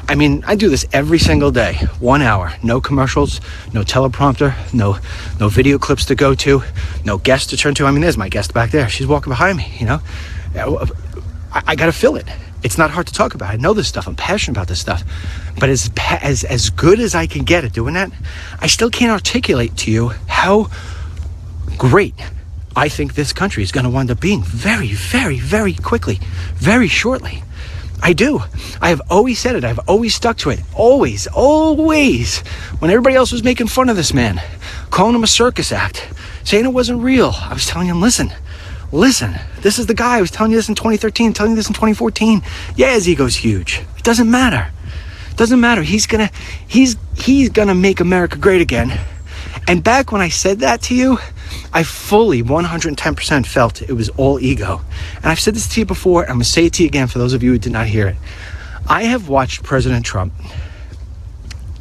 I do this every single day, 1 hour, no commercials, no teleprompter, no video clips to go to, no guest to turn to. There's my guest back there. She's walking behind me, I got to fill it. It's not hard to talk about. I know this stuff. I'm passionate about this stuff. But as good as I can get at doing that, I still can't articulate to you how great I think this country is going to wind up being very, very, very quickly, very shortly. I do. I have always said it. I've always stuck to it. Always. When everybody else was making fun of this man, calling him a circus act, saying it wasn't real, I was telling him, listen, this is the guy. I was telling you this in 2013, telling you this in 2014. Yeah, his ego's huge. It doesn't matter. He's gonna make America great again. And back when I said that to you, I fully 110% felt it was all ego. And I've said this to you before, and I'm going to say it to you again for those of you who did not hear it. I have watched President Trump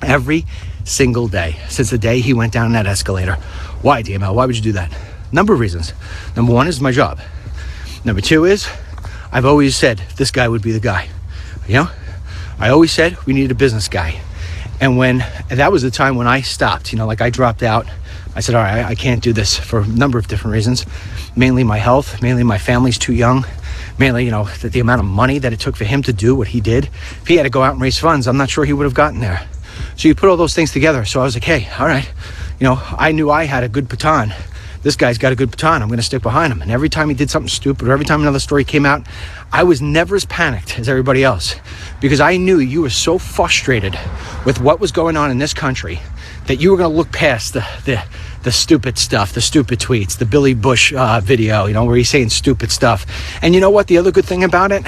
every single day since the day he went down that escalator. Why, DML? Why would you do that? Number of reasons. Number one is my job. Number two is I've always said this guy would be the guy. You know, I always said we needed a business guy. And that was the time when I stopped, you know, like I dropped out. I said, all right, I can't do this for a number of different reasons. Mainly my health, mainly my family's too young, mainly, you know, the amount of money that it took for him to do what he did. If he had to go out and raise funds, I'm not sure he would have gotten there. So you put all those things together. So I was like, hey, all right, you know, I knew I had a good baton. This guy's got a good baton. I'm going to stick behind him. And every time he did something stupid, or every time another story came out, I was never as panicked as everybody else, because I knew you were so frustrated with what was going on in this country that you were going to look past the stupid stuff, the stupid tweets, the Billy Bush video, you know, where he's saying stupid stuff. And you know what? The other good thing about it,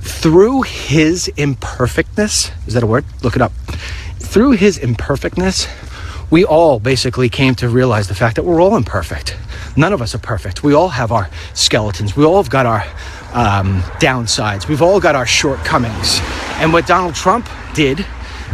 through his imperfectness, is that a word? Look it up. Through his imperfectness, we all basically came to realize the fact that we're all imperfect. None of us are perfect. We all have our skeletons. We all have got our downsides. We've all got our shortcomings. And what Donald Trump did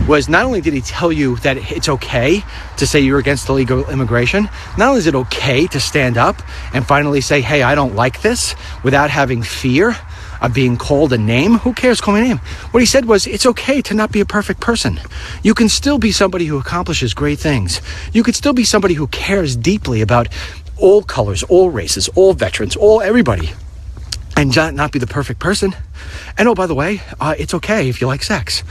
was, not only did he tell you that it's okay to say you're against illegal immigration, not only is it okay to stand up and finally say, hey, I don't like this, without having fear of being called a name. Who cares? Call me a name. What he said was, it's okay to not be a perfect person. You can still be somebody who accomplishes great things. You could still be somebody who cares deeply about all colors, all races, all veterans, all everybody, and not be the perfect person. And oh, by the way, it's okay if you like sex.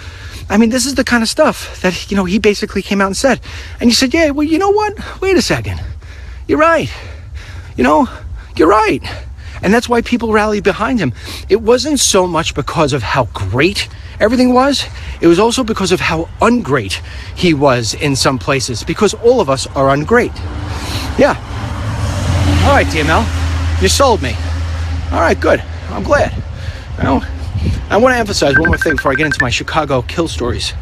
I mean, this is the kind of stuff that, you know, he basically came out and said. And you said, yeah, well, you know what? Wait a second. You're right. You know, you're right. And that's why people rallied behind him. It wasn't so much because of how great everything was. It was also because of how ungreat he was in some places, because all of us are ungreat. Yeah. All right, DML, you sold me. All right, good. I'm glad. You know, I want to emphasize one more thing before I get into my Chicago kill stories.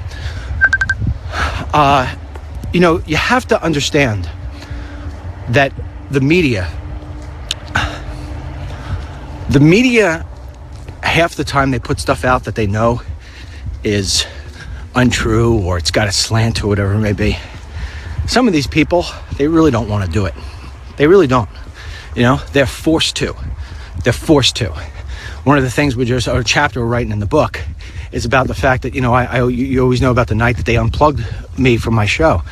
You know, you have to understand that the media, half the time they put stuff out that they know is untrue, or it's got a slant to it, whatever it may be. Some of these people, they really don't want to do it. They really don't. You know, they're forced to. They're forced to. One of the things a chapter we're writing in the book is about the fact that, you know, you always know about the night that they unplugged me from my show.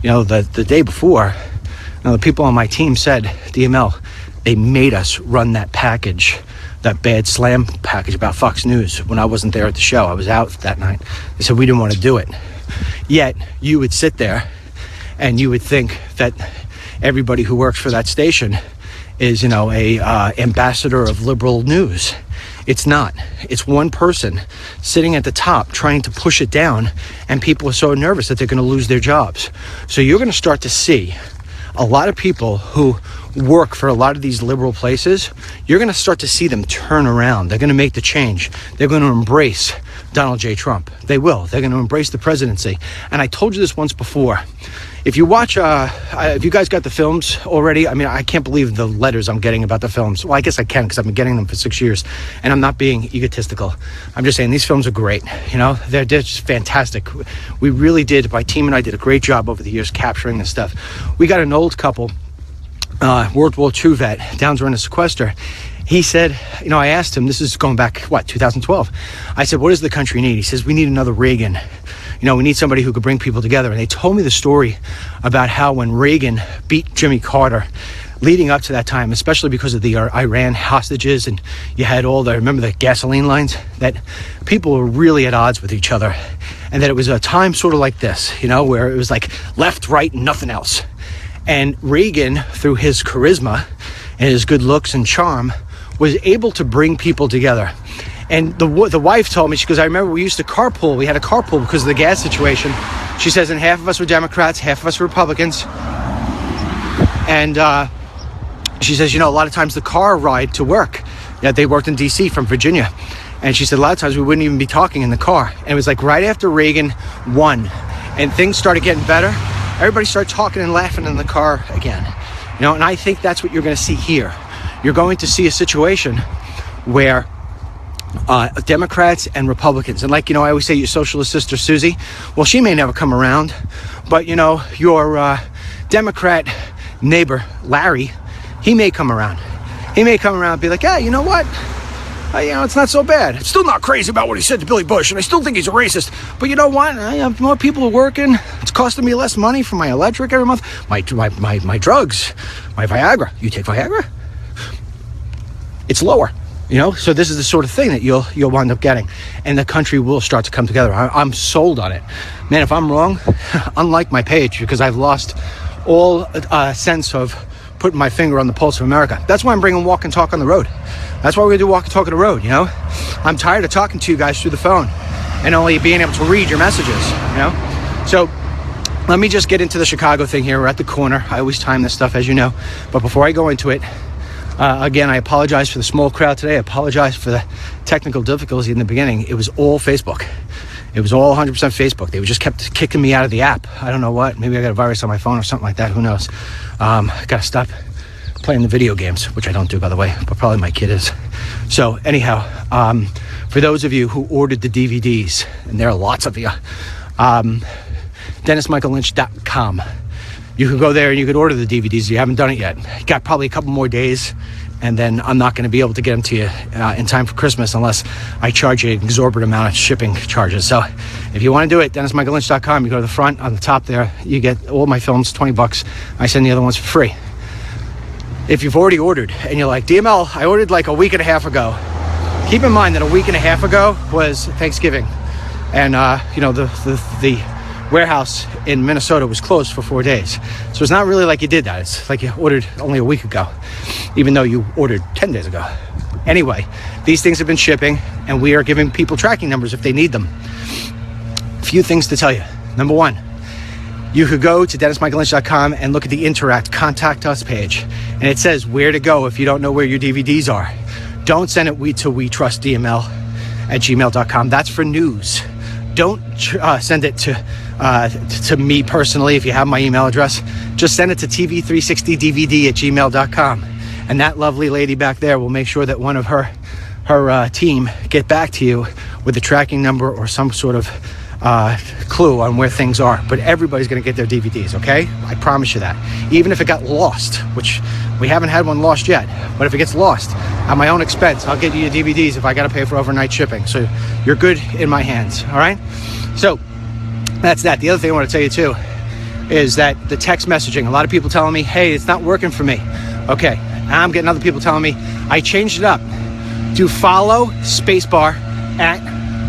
You know, the day before, you know, the people on my team said, DML, they made us run that package, that bad slam package about Fox News when I wasn't there at the show. I was out that night. They said we didn't want to do it. Yet you would sit there and you would think that everybody who works for that station is, you know, a ambassador of liberal news. It's not. It's one person sitting at the top trying to push it down, and people are so nervous that they're going to lose their jobs. So you're going to start to see a lot of people who work for a lot of these liberal places. You're going to start to see them turn around. They're going to make the change. They're going to embrace Donald J. Trump. They will. They're going to embrace the presidency. And I told you this once before. If you watch, if you guys got the films already, I mean, I can't believe the letters I'm getting about the films. Well, I guess I can, because I've been getting them for 6 years, and I'm not being egotistical. I'm just saying these films are great. You know, they're just fantastic. We really did, my team and I did a great job over the years capturing this stuff. We got an old couple, World War II vet, Downs were in a sequester. He said, you know, I asked him, this is going back, 2012. I said, what does the country need? He says, we need another Reagan. You know, we need somebody who could bring people together. And they told me the story about how when Reagan beat Jimmy Carter, leading up to that time, especially because of the Iran hostages, and you had remember the gasoline lines, that people were really at odds with each other. And that it was a time sort of like this, you know, where it was like left, right, and nothing else. And Reagan, through his charisma and his good looks and charm, was able to bring people together. And the wife told me, she goes, I remember we used to carpool. We had a carpool because of the gas situation. She says, and half of us were Democrats, half of us were Republicans. And she says, you know, a lot of times the car ride to work, yeah, they worked in D.C. from Virginia. And she said a lot of times we wouldn't even be talking in the car. And it was like right after Reagan won and things started getting better, everybody started talking and laughing in the car again. You know, and I think that's what you're going to see here. You're going to see a situation where Democrats and Republicans, and like, you know, I always say your socialist sister Susie, well, she may never come around, but, you know, your Democrat neighbor Larry he may come around. He may come around and be like, yeah, you know what? It's not so bad. It's still not crazy about what he said to Billy Bush, and I still think he's a racist. But you know what? I have more people working. It's costing me less money for my electric every month. My drugs, my Viagra. You take Viagra? It's lower. So this is the sort of thing that you'll wind up getting, and the country will start to come together. I'm sold on it, man. If I'm wrong, unlike my page, because I've lost all sense of putting my finger on the pulse of America. That's why I'm bringing Walk and Talk on the road. That's why we're gonna do Walk and Talk on the road. I'm tired of talking to you guys through the phone and only being able to read your messages. So let me just get into the Chicago thing here. We're at the corner. I always time this stuff, as you know, but before I go into it, again, I apologize for the small crowd today. I apologize for the technical difficulty in the beginning. It was all Facebook. It was all 100% Facebook. They just kept kicking me out of the app. I don't know what. Maybe I got a virus on my phone or something like that. Who knows? I got to stop playing the video games, which I don't do, by the way, but probably my kid is. So anyhow, for those of you who ordered the DVDs, and there are lots of you, DennisMichaelLynch.com. You can go there and you can order the DVDs if you haven't done it yet. You got probably a couple more days, and then I'm not going to be able to get them to you in time for Christmas unless I charge you an exorbitant amount of shipping charges. So if you want to do it, DennisMichaelLynch.com, you go to the front on the top there, you get all my films, $20. I send the other ones for free. If you've already ordered and you're like, DML, I ordered like a week and a half ago. Keep in mind that a week and a half ago was Thanksgiving. And, the warehouse in Minnesota was closed for 4 days. So it's not really like you did that. It's like you ordered only a week ago, even though you ordered 10 days ago. Anyway, these things have been shipping, and we are giving people tracking numbers if they need them. A few things to tell you. Number one, you could go to DennisMichaelLynch.com and look at the Interact Contact Us page, and it says where to go if you don't know where your DVDs are. Don't send it to WeTrustDML@gmail.com. That's for news. Don't send it to me personally if you have my email address. Just send it to TV360DVD@gmail.com. And that lovely lady back there will make sure that one of her team get back to you with a tracking number or some sort of clue on where things are. But everybody's going to get their DVDs, okay? I promise you that. Even if it got lost, which we haven't had one lost yet, but if it gets lost at my own expense, I'll get you your DVDs if I got to pay for overnight shipping. So you're good in my hands, all right? So that's that. The other thing I want to tell you too is that the text messaging, a lot of people telling me, hey, it's not working for me. Okay, I'm getting other people telling me, I changed it up. Do follow spacebar at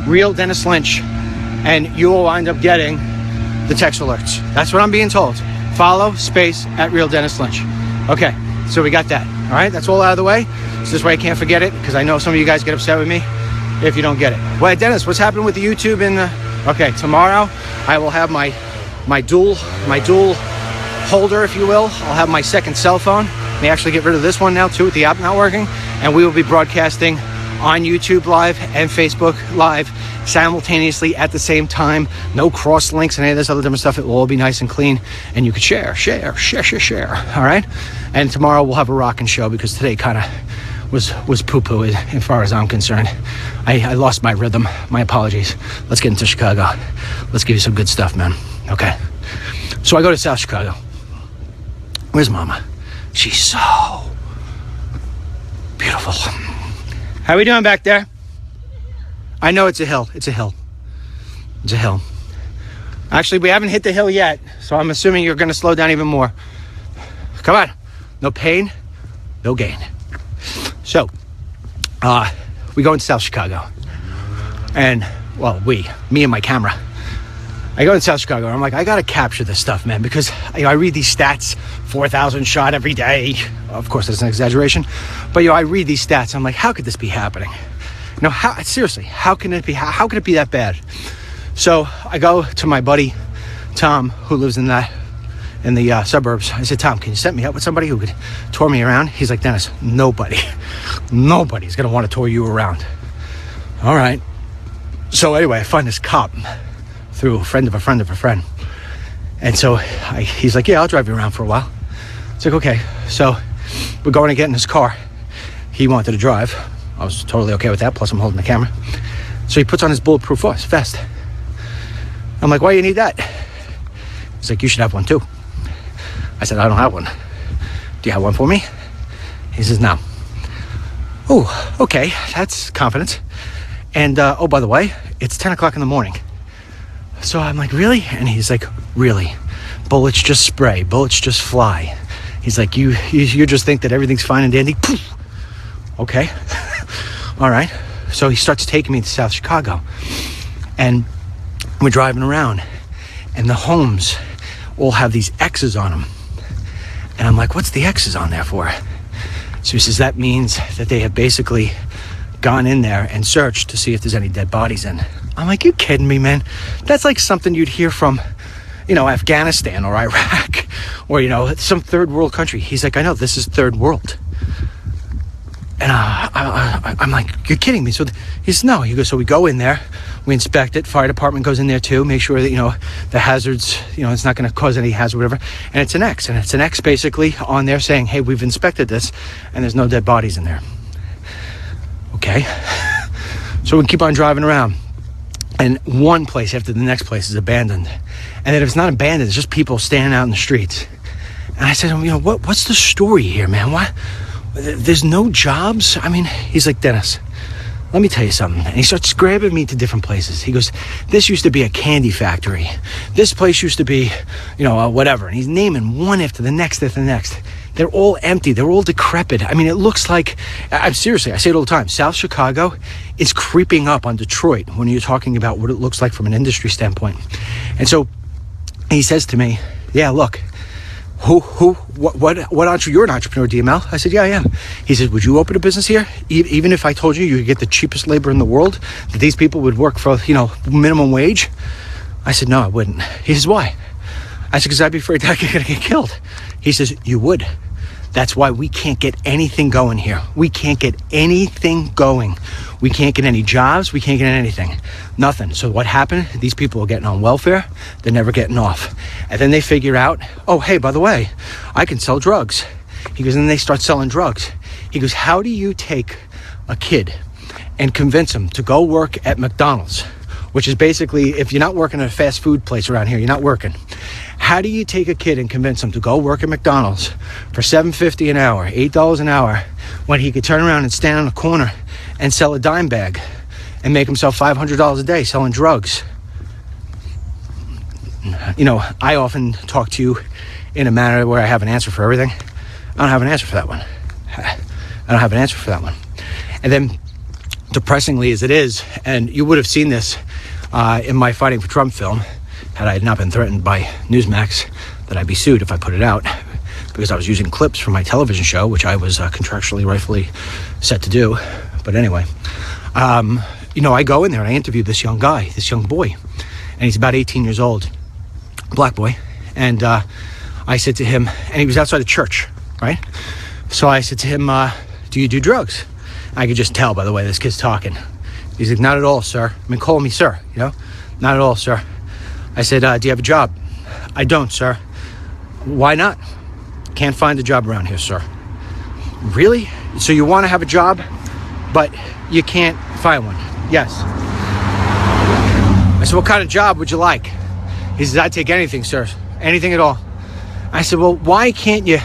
Real Dennis Lynch, and you will wind up getting the text alerts. That's what I'm being told. Follow space at Real Dennis Lynch. Okay, so we got that. All right, that's all out of the way. So this way I can't forget it, because I know some of you guys get upset with me if you don't get it. Well, Dennis, what's happening with the YouTube and the... Okay, tomorrow I will have my dual holder, if you will. I'll have my second cell phone. May actually get rid of this one now too with the app not working. And we will be broadcasting on YouTube Live and Facebook Live simultaneously at the same time. No cross links and any of this other different stuff. It will all be nice and clean, and you could share. All right. And tomorrow we'll have a rockin' show, because today kind of was poo-poo as far as I'm concerned. I lost my rhythm. My apologies. Let's get into Chicago. Let's give you some good stuff, man. Okay. So I go to South Chicago. Where's Mama? She's so beautiful. How we doing back there? I know it's a hill. It's a hill. Actually, we haven't hit the hill yet, so I'm assuming you're going to slow down even more. Come on. No pain, no gain. So, we go into South Chicago. And, well, me and my camera. I go in South Chicago, and I'm like, I got to capture this stuff, man, because I read these stats, 4,000 shot every day. Of course, that's an exaggeration. But, I read these stats. I'm like, how could this be happening? Seriously, how can it be that bad? So I go to my buddy, Tom, who lives in the suburbs. I said, Tom, can you set me up with somebody who could tour me around? He's like, Dennis, nobody's going to want to tour you around. All right. So anyway, I find this cop through a friend of a friend of a friend. And so he's like, yeah, I'll drive you around for a while. It's like, okay. So we're going to get in his car. He wanted to drive. I was totally okay with that. Plus, I'm holding the camera. So he puts on his bulletproof vest. I'm like, why do you need that? He's like, you should have one too. I said, I don't have one. Do you have one for me? He says, no. Oh, okay, that's confidence. And, oh, by the way, it's 10 o'clock in the morning. So I'm like, really? And he's like, really? Bullets just spray, bullets just fly. He's like, you just think that everything's fine and dandy? Poof. Okay. All right. So he starts taking me to South Chicago. And we're driving around. And the homes all have these X's on them. And I'm like, what's the X's on there for? So he says, that means that they have basically gone in there and searched to see if there's any dead bodies in. I'm like, you kidding me, man? That's like something you'd hear from, Afghanistan or Iraq or, some third world country. He's like, I know, this is third world. And I'm like, you're kidding me. So he says, no. He goes, so we go in there, we inspect it. Fire department goes in there too, make sure that, the hazards, it's not going to cause any hazard, whatever. And it's an X. And it's an X basically on there saying, hey, we've inspected this and there's no dead bodies in there. Okay. So we keep on driving around. And one place after the next place is abandoned. And then if it's not abandoned, it's just people standing out in the streets. And I said, what's the story here, man? Why? There's no jobs? I mean, he's like, Dennis, let me tell you something. And he starts grabbing me to different places. He goes, this used to be a candy factory. This place used to be, whatever. And he's naming one after the next after the next. They're all empty. They're all decrepit. I mean, it looks like, I'm seriously, I say it all the time, South Chicago is creeping up on Detroit when you're talking about what it looks like from an industry standpoint. And so he says to me, yeah, look, what you're an entrepreneur, DML? I said, yeah, I am. He said, would you open a business here? Even if I told you you could get the cheapest labor in the world, that these people would work for, minimum wage? I said, no, I wouldn't. He says, why? I said, because I'd be afraid that I'm going to get killed. He says, you would. That's why we can't get anything going here. We can't get anything going. We can't get any jobs. We can't get anything. Nothing. So what happened? These people are getting on welfare. They're never getting off. And then they figure out, oh, hey, by the way, I can sell drugs. He goes, and then they start selling drugs. He goes, how do you take a kid and convince him to go work at McDonald's, which is basically, if you're not working at a fast food place around here, you're not working. How do you take a kid and convince him to go work at McDonald's for $7.50 an hour, $8 an hour, when he could turn around and stand on a corner and sell a dime bag and make himself $500 a day selling drugs? I often talk to you in a manner where I have an answer for everything. I don't have an answer for that one. And then, depressingly as it is, and you would have seen this in my Fighting for Trump film, had I not been threatened by Newsmax that I'd be sued if I put it out, because I was using clips from my television show, which I was contractually, rightfully set to do. But anyway, I go in there and I interview this young guy, this young boy, and he's about 18 years old, black boy. And I said to him, and he was outside the church, right? So I said to him, do you do drugs? I could just tell by the way this kid's talking. He's like, not at all, sir. I mean, call me sir, not at all, sir. I said, do you have a job? I don't, sir. Why not? Can't find a job around here, sir. Really? So you want to have a job, but you can't find one? Yes. I said, what kind of job would you like? He says, I'd take anything, sir. Anything at all. I said, well, why can't you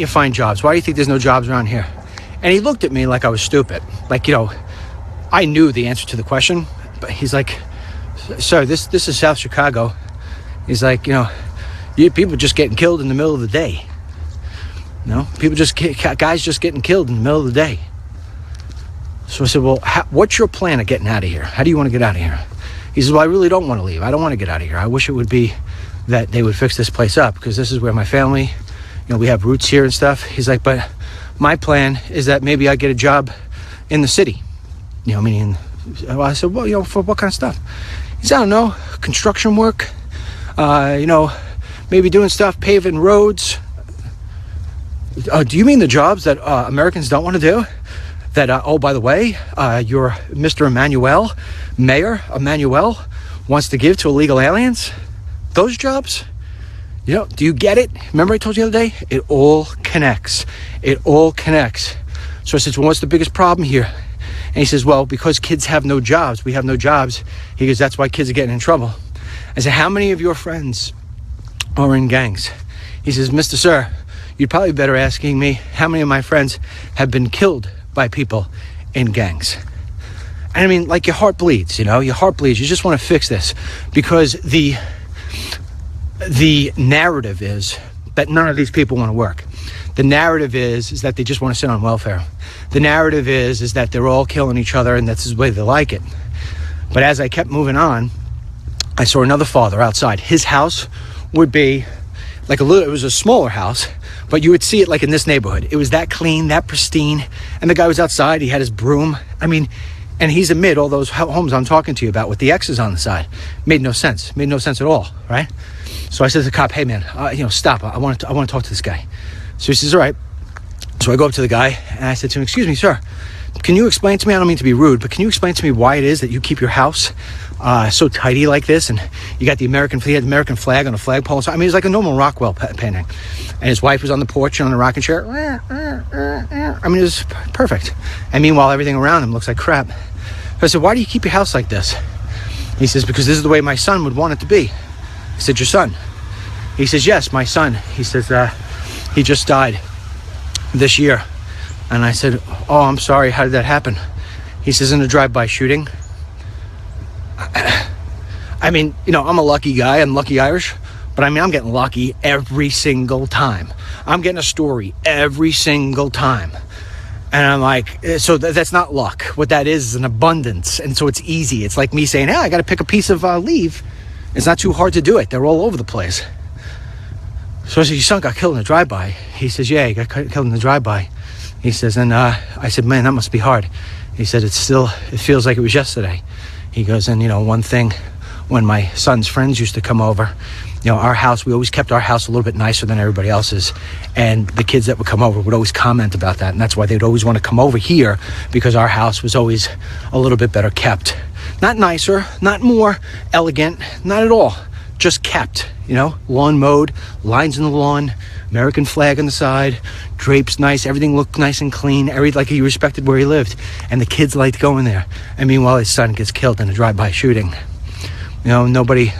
find jobs? Why do you think there's no jobs around here? And he looked at me like I was stupid. Like, I knew the answer to the question, but he's like, sir, this is South Chicago. He's like, people just getting killed in the middle of the day. Guys just getting killed in the middle of the day. So I said, well, what's your plan of getting out of here? How do you want to get out of here? He says, well, I really don't want to leave. I don't want to get out of here. I wish it would be that they would fix this place up, because this is where my family, we have roots here and stuff. He's like, but my plan is that maybe I get a job in the city. Meaning, I said, well, for what kind of stuff? He said, I don't know, construction work, maybe doing stuff, paving roads. Do you mean the jobs that Americans don't want to do? That, oh, by the way, your Mr. Emmanuel, Mayor Emmanuel, wants to give to illegal aliens? Those jobs? Do you get it? Remember I told you the other day? It all connects. So I said, well, what's the biggest problem here? And he says, well, because kids have no jobs, we have no jobs. He goes, that's why kids are getting in trouble. I said, how many of your friends are in gangs? He says, Mr. Sir, you'd probably be better asking me how many of my friends have been killed by people in gangs. And I mean, like, your heart bleeds, you know, your heart bleeds. You just want to fix this because the narrative is that none of these people want to work. The narrative is that they just want to sit on welfare. The narrative is that they're all killing each other and that's the way they like it. But as I kept moving on, I saw another father outside. His house would be like it was a smaller house, but you would see it like in this neighborhood. It was that clean, that pristine. And the guy was outside. He had his broom. I mean, and he's amid all those homes I'm talking to you about with the X's on the side. Made no sense. Made no sense at all, right? So I said to the cop, hey man, stop. I want to talk to this guy. So he says, all right. So I go up to the guy and I said to him, excuse me, sir, can you explain to me, I don't mean to be rude, but can you explain to me why it is that you keep your house so tidy like this? And you got he had the American flag on a flagpole. So, I mean, it's like a normal Rockwell painting. And his wife was on the porch on the rocking chair. I mean, it was perfect. And meanwhile, everything around him looks like crap. So I said, why do you keep your house like this? He says, because this is the way my son would want it to be. I said, your son? He says, yes, my son. He says, he just died this year. And I said, oh, I'm sorry. How did that happen? He says, in a drive-by shooting. I mean, you know, I'm a lucky guy. I'm lucky Irish. But I mean, I'm getting lucky every single time. I'm getting a story every single time. And I'm like, so that's not luck. What that is an abundance. And so it's easy. It's like me saying, hey, I got to pick a piece of leaf. It's not too hard to do it. They're all over the place. So I said, your son got killed in a drive-by. He says, yeah, he got killed in the drive-by. He says, and I said, man, that must be hard. He said, it feels like it was yesterday. He goes, and you know, one thing, when my son's friends used to come over, you know, our house, we always kept our house a little bit nicer than everybody else's. And the kids that would come over would always comment about that. And that's why they'd always want to come over here, because our house was always a little bit better kept. Not nicer, not more elegant, not at all. Just kept, you know, lawn mowed, lines in the lawn, American flag on the side, drapes nice, everything looked nice and clean, like he respected where he lived. And the kids liked going there. And meanwhile, his son gets killed in a drive-by shooting. You know, nobody,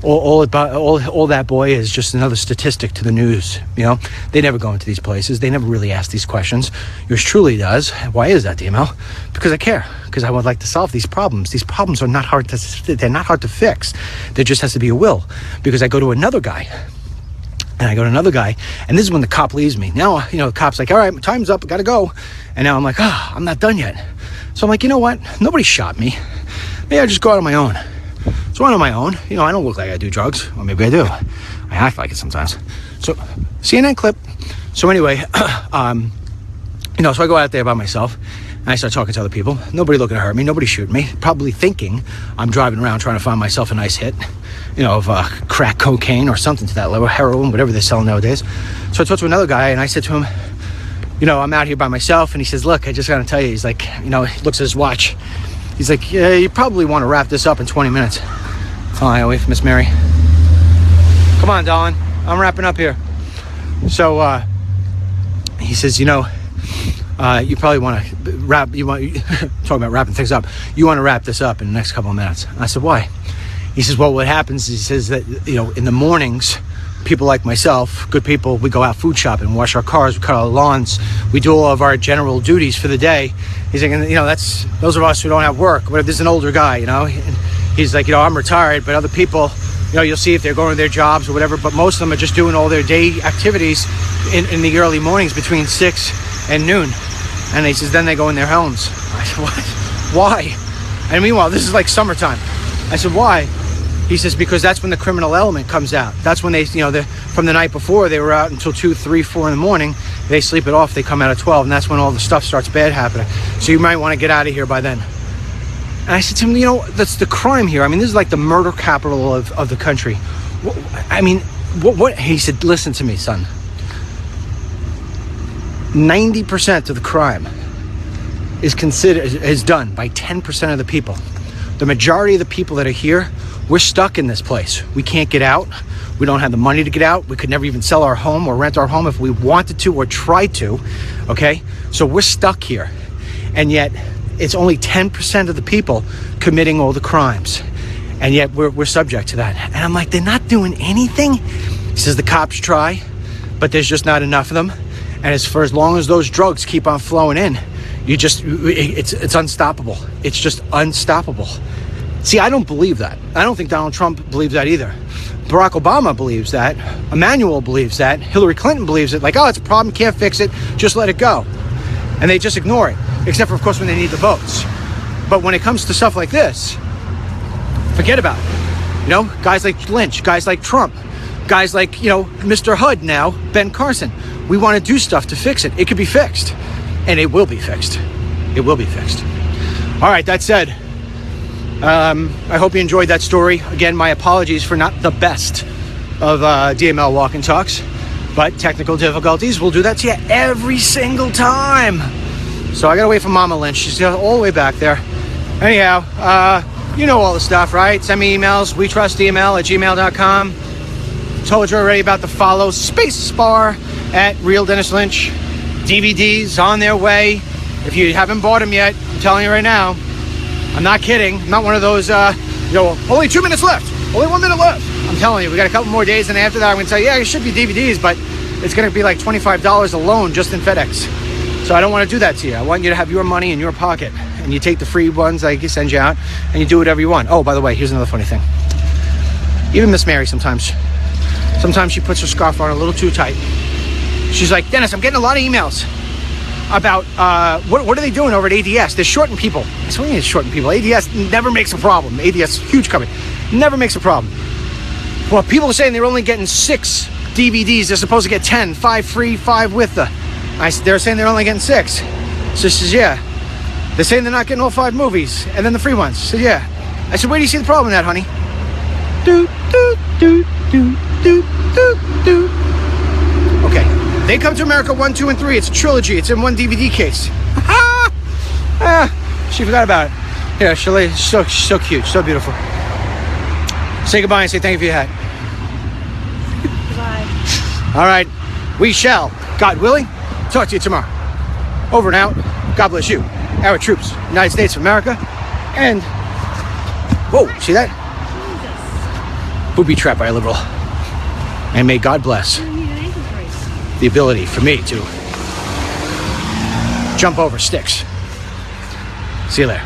all that boy is just another statistic to the news. You know, they never go into these places. They never really ask these questions. Yours truly does. Why is that, DML? Because I care. Because I would like to solve these problems. These problems are not hard to fix. There just has to be a will. Because I go to another guy. And this is when the cop leaves me. Now, you know, the cop's like, all right, time's up, I gotta go. And now I'm like, I'm not done yet. So I'm like, you know what? Nobody shot me. Maybe I just go out on my own. So I'm on my own. You know, I don't look like I do drugs. Or maybe I do. I act like it sometimes. So, CNN clip. So anyway, you know, so I go out there by myself. And I start talking to other people. Nobody looking to hurt me. Nobody shooting me. Probably thinking I'm driving around trying to find myself a nice hit, you know, of crack cocaine or something to that level, heroin, whatever they're selling nowadays. So I talked to another guy and I said to him, you know, I'm out here by myself. And he says, look, I just got to tell you, he's like, you know, he looks at his watch. He's like, yeah, you probably want to wrap this up in 20 minutes. Hi, wait for Miss Mary. Come on, darling. I'm wrapping up here. So he says, you know, you probably want to talking about wrapping things up. You want to wrap this up in the next couple of minutes. I said, why? He says, well, what happens is, he says that, you know, in the mornings, people like myself, good people, we go out food shopping, wash our cars, we cut our lawns, we do all of our general duties for the day. He's like, you know, that's those of us who don't have work. But if there's an older guy, you know, he's like, you know, I'm retired, but other people, you know, you'll see if they're going to their jobs or whatever, but most of them are just doing all their day activities in the early mornings between 6 and noon. And he says, then they go in their homes. I said, what? Why? And meanwhile, this is like summertime. I said, why? He says, because that's when the criminal element comes out. That's when they, you know, from the night before, they were out until 2, 3, 4 in the morning. They sleep it off. They come out at 12, and that's when all the stuff starts bad happening. So you might want to get out of here by then. And I said to him, you know, that's the crime here. I mean, this is like the murder capital of the country. I mean, what? He said, listen to me, son. 90% of the crime is done by 10% of the people. The majority of the people that are here, we're stuck in this place. We can't get out. We don't have the money to get out. We could never even sell our home or rent our home if we wanted to or tried to, okay? So we're stuck here. And yet, it's only 10% of the people committing all the crimes. And yet, we're subject to that. And I'm like, they're not doing anything? He says, the cops try. but there's just not enough of them. And as long as those drugs keep on flowing in, it's unstoppable. It's just unstoppable. See, I don't believe that. I don't think Donald Trump believes that either. Barack Obama believes that. Emmanuel believes that. Hillary Clinton believes it. Like, oh, it's a problem, can't fix it, just let it go. And they just ignore it, except for, of course, when they need the votes. But when it comes to stuff like this, forget about it. You know, guys like Lynch, guys like Trump, guys like, you know, Mr. HUD now, Ben Carson. We want to do stuff to fix it. It could be fixed. And it will be fixed. It will be fixed. All right, that said, I hope you enjoyed that story. Again, my apologies for not the best of DML walk and talks, but technical difficulties will do that to you every single time. So I gotta wait for Mama Lynch. She's all the way back there. Anyhow, you know all the stuff, right? Send me emails, wetrustdml@gmail.com. Told you already about the follow space bar at Real Dennis Lynch. DVDs on their way. If you haven't bought them yet, I'm telling you right now, I'm not kidding. I'm not one of those, only 2 minutes left. Only 1 minute left. I'm telling you, we got a couple more days, and after that, I'm going to tell you, yeah, it should be DVDs, but it's going to be like $25 alone just in FedEx. So I don't want to do that to you. I want you to have your money in your pocket, and you take the free ones I can send you out, and you do whatever you want. Oh, by the way, here's another funny thing. Even Miss Mary sometimes she puts her scarf on a little too tight. She's like, Dennis, I'm getting a lot of emails about what are they doing over at ADS? They're shorting people. I said, what do you mean shorting people? ADS never makes a problem. ADS, huge company, never makes a problem. Well, people are saying they're only getting 6 DVDs. They're supposed to get 10, 5 free, 5 with the. They're saying they're only getting 6. So she says, yeah. They're saying they're not getting all 5 movies, and then the free ones. So yeah. I said, where do you see the problem in that, honey? Okay. They Come to America 1, 2, and 3. It's a trilogy. It's in one DVD case. She forgot about it. Yeah, she's so cute, so beautiful. Say goodbye and say thank you for your hat. Goodbye. All right. We shall, God willing, talk to you tomorrow. Over and out. God bless you, our troops, United States of America, and whoa, see that? Booby trapped by a liberal. And may God bless the ability for me to jump over sticks. See you later.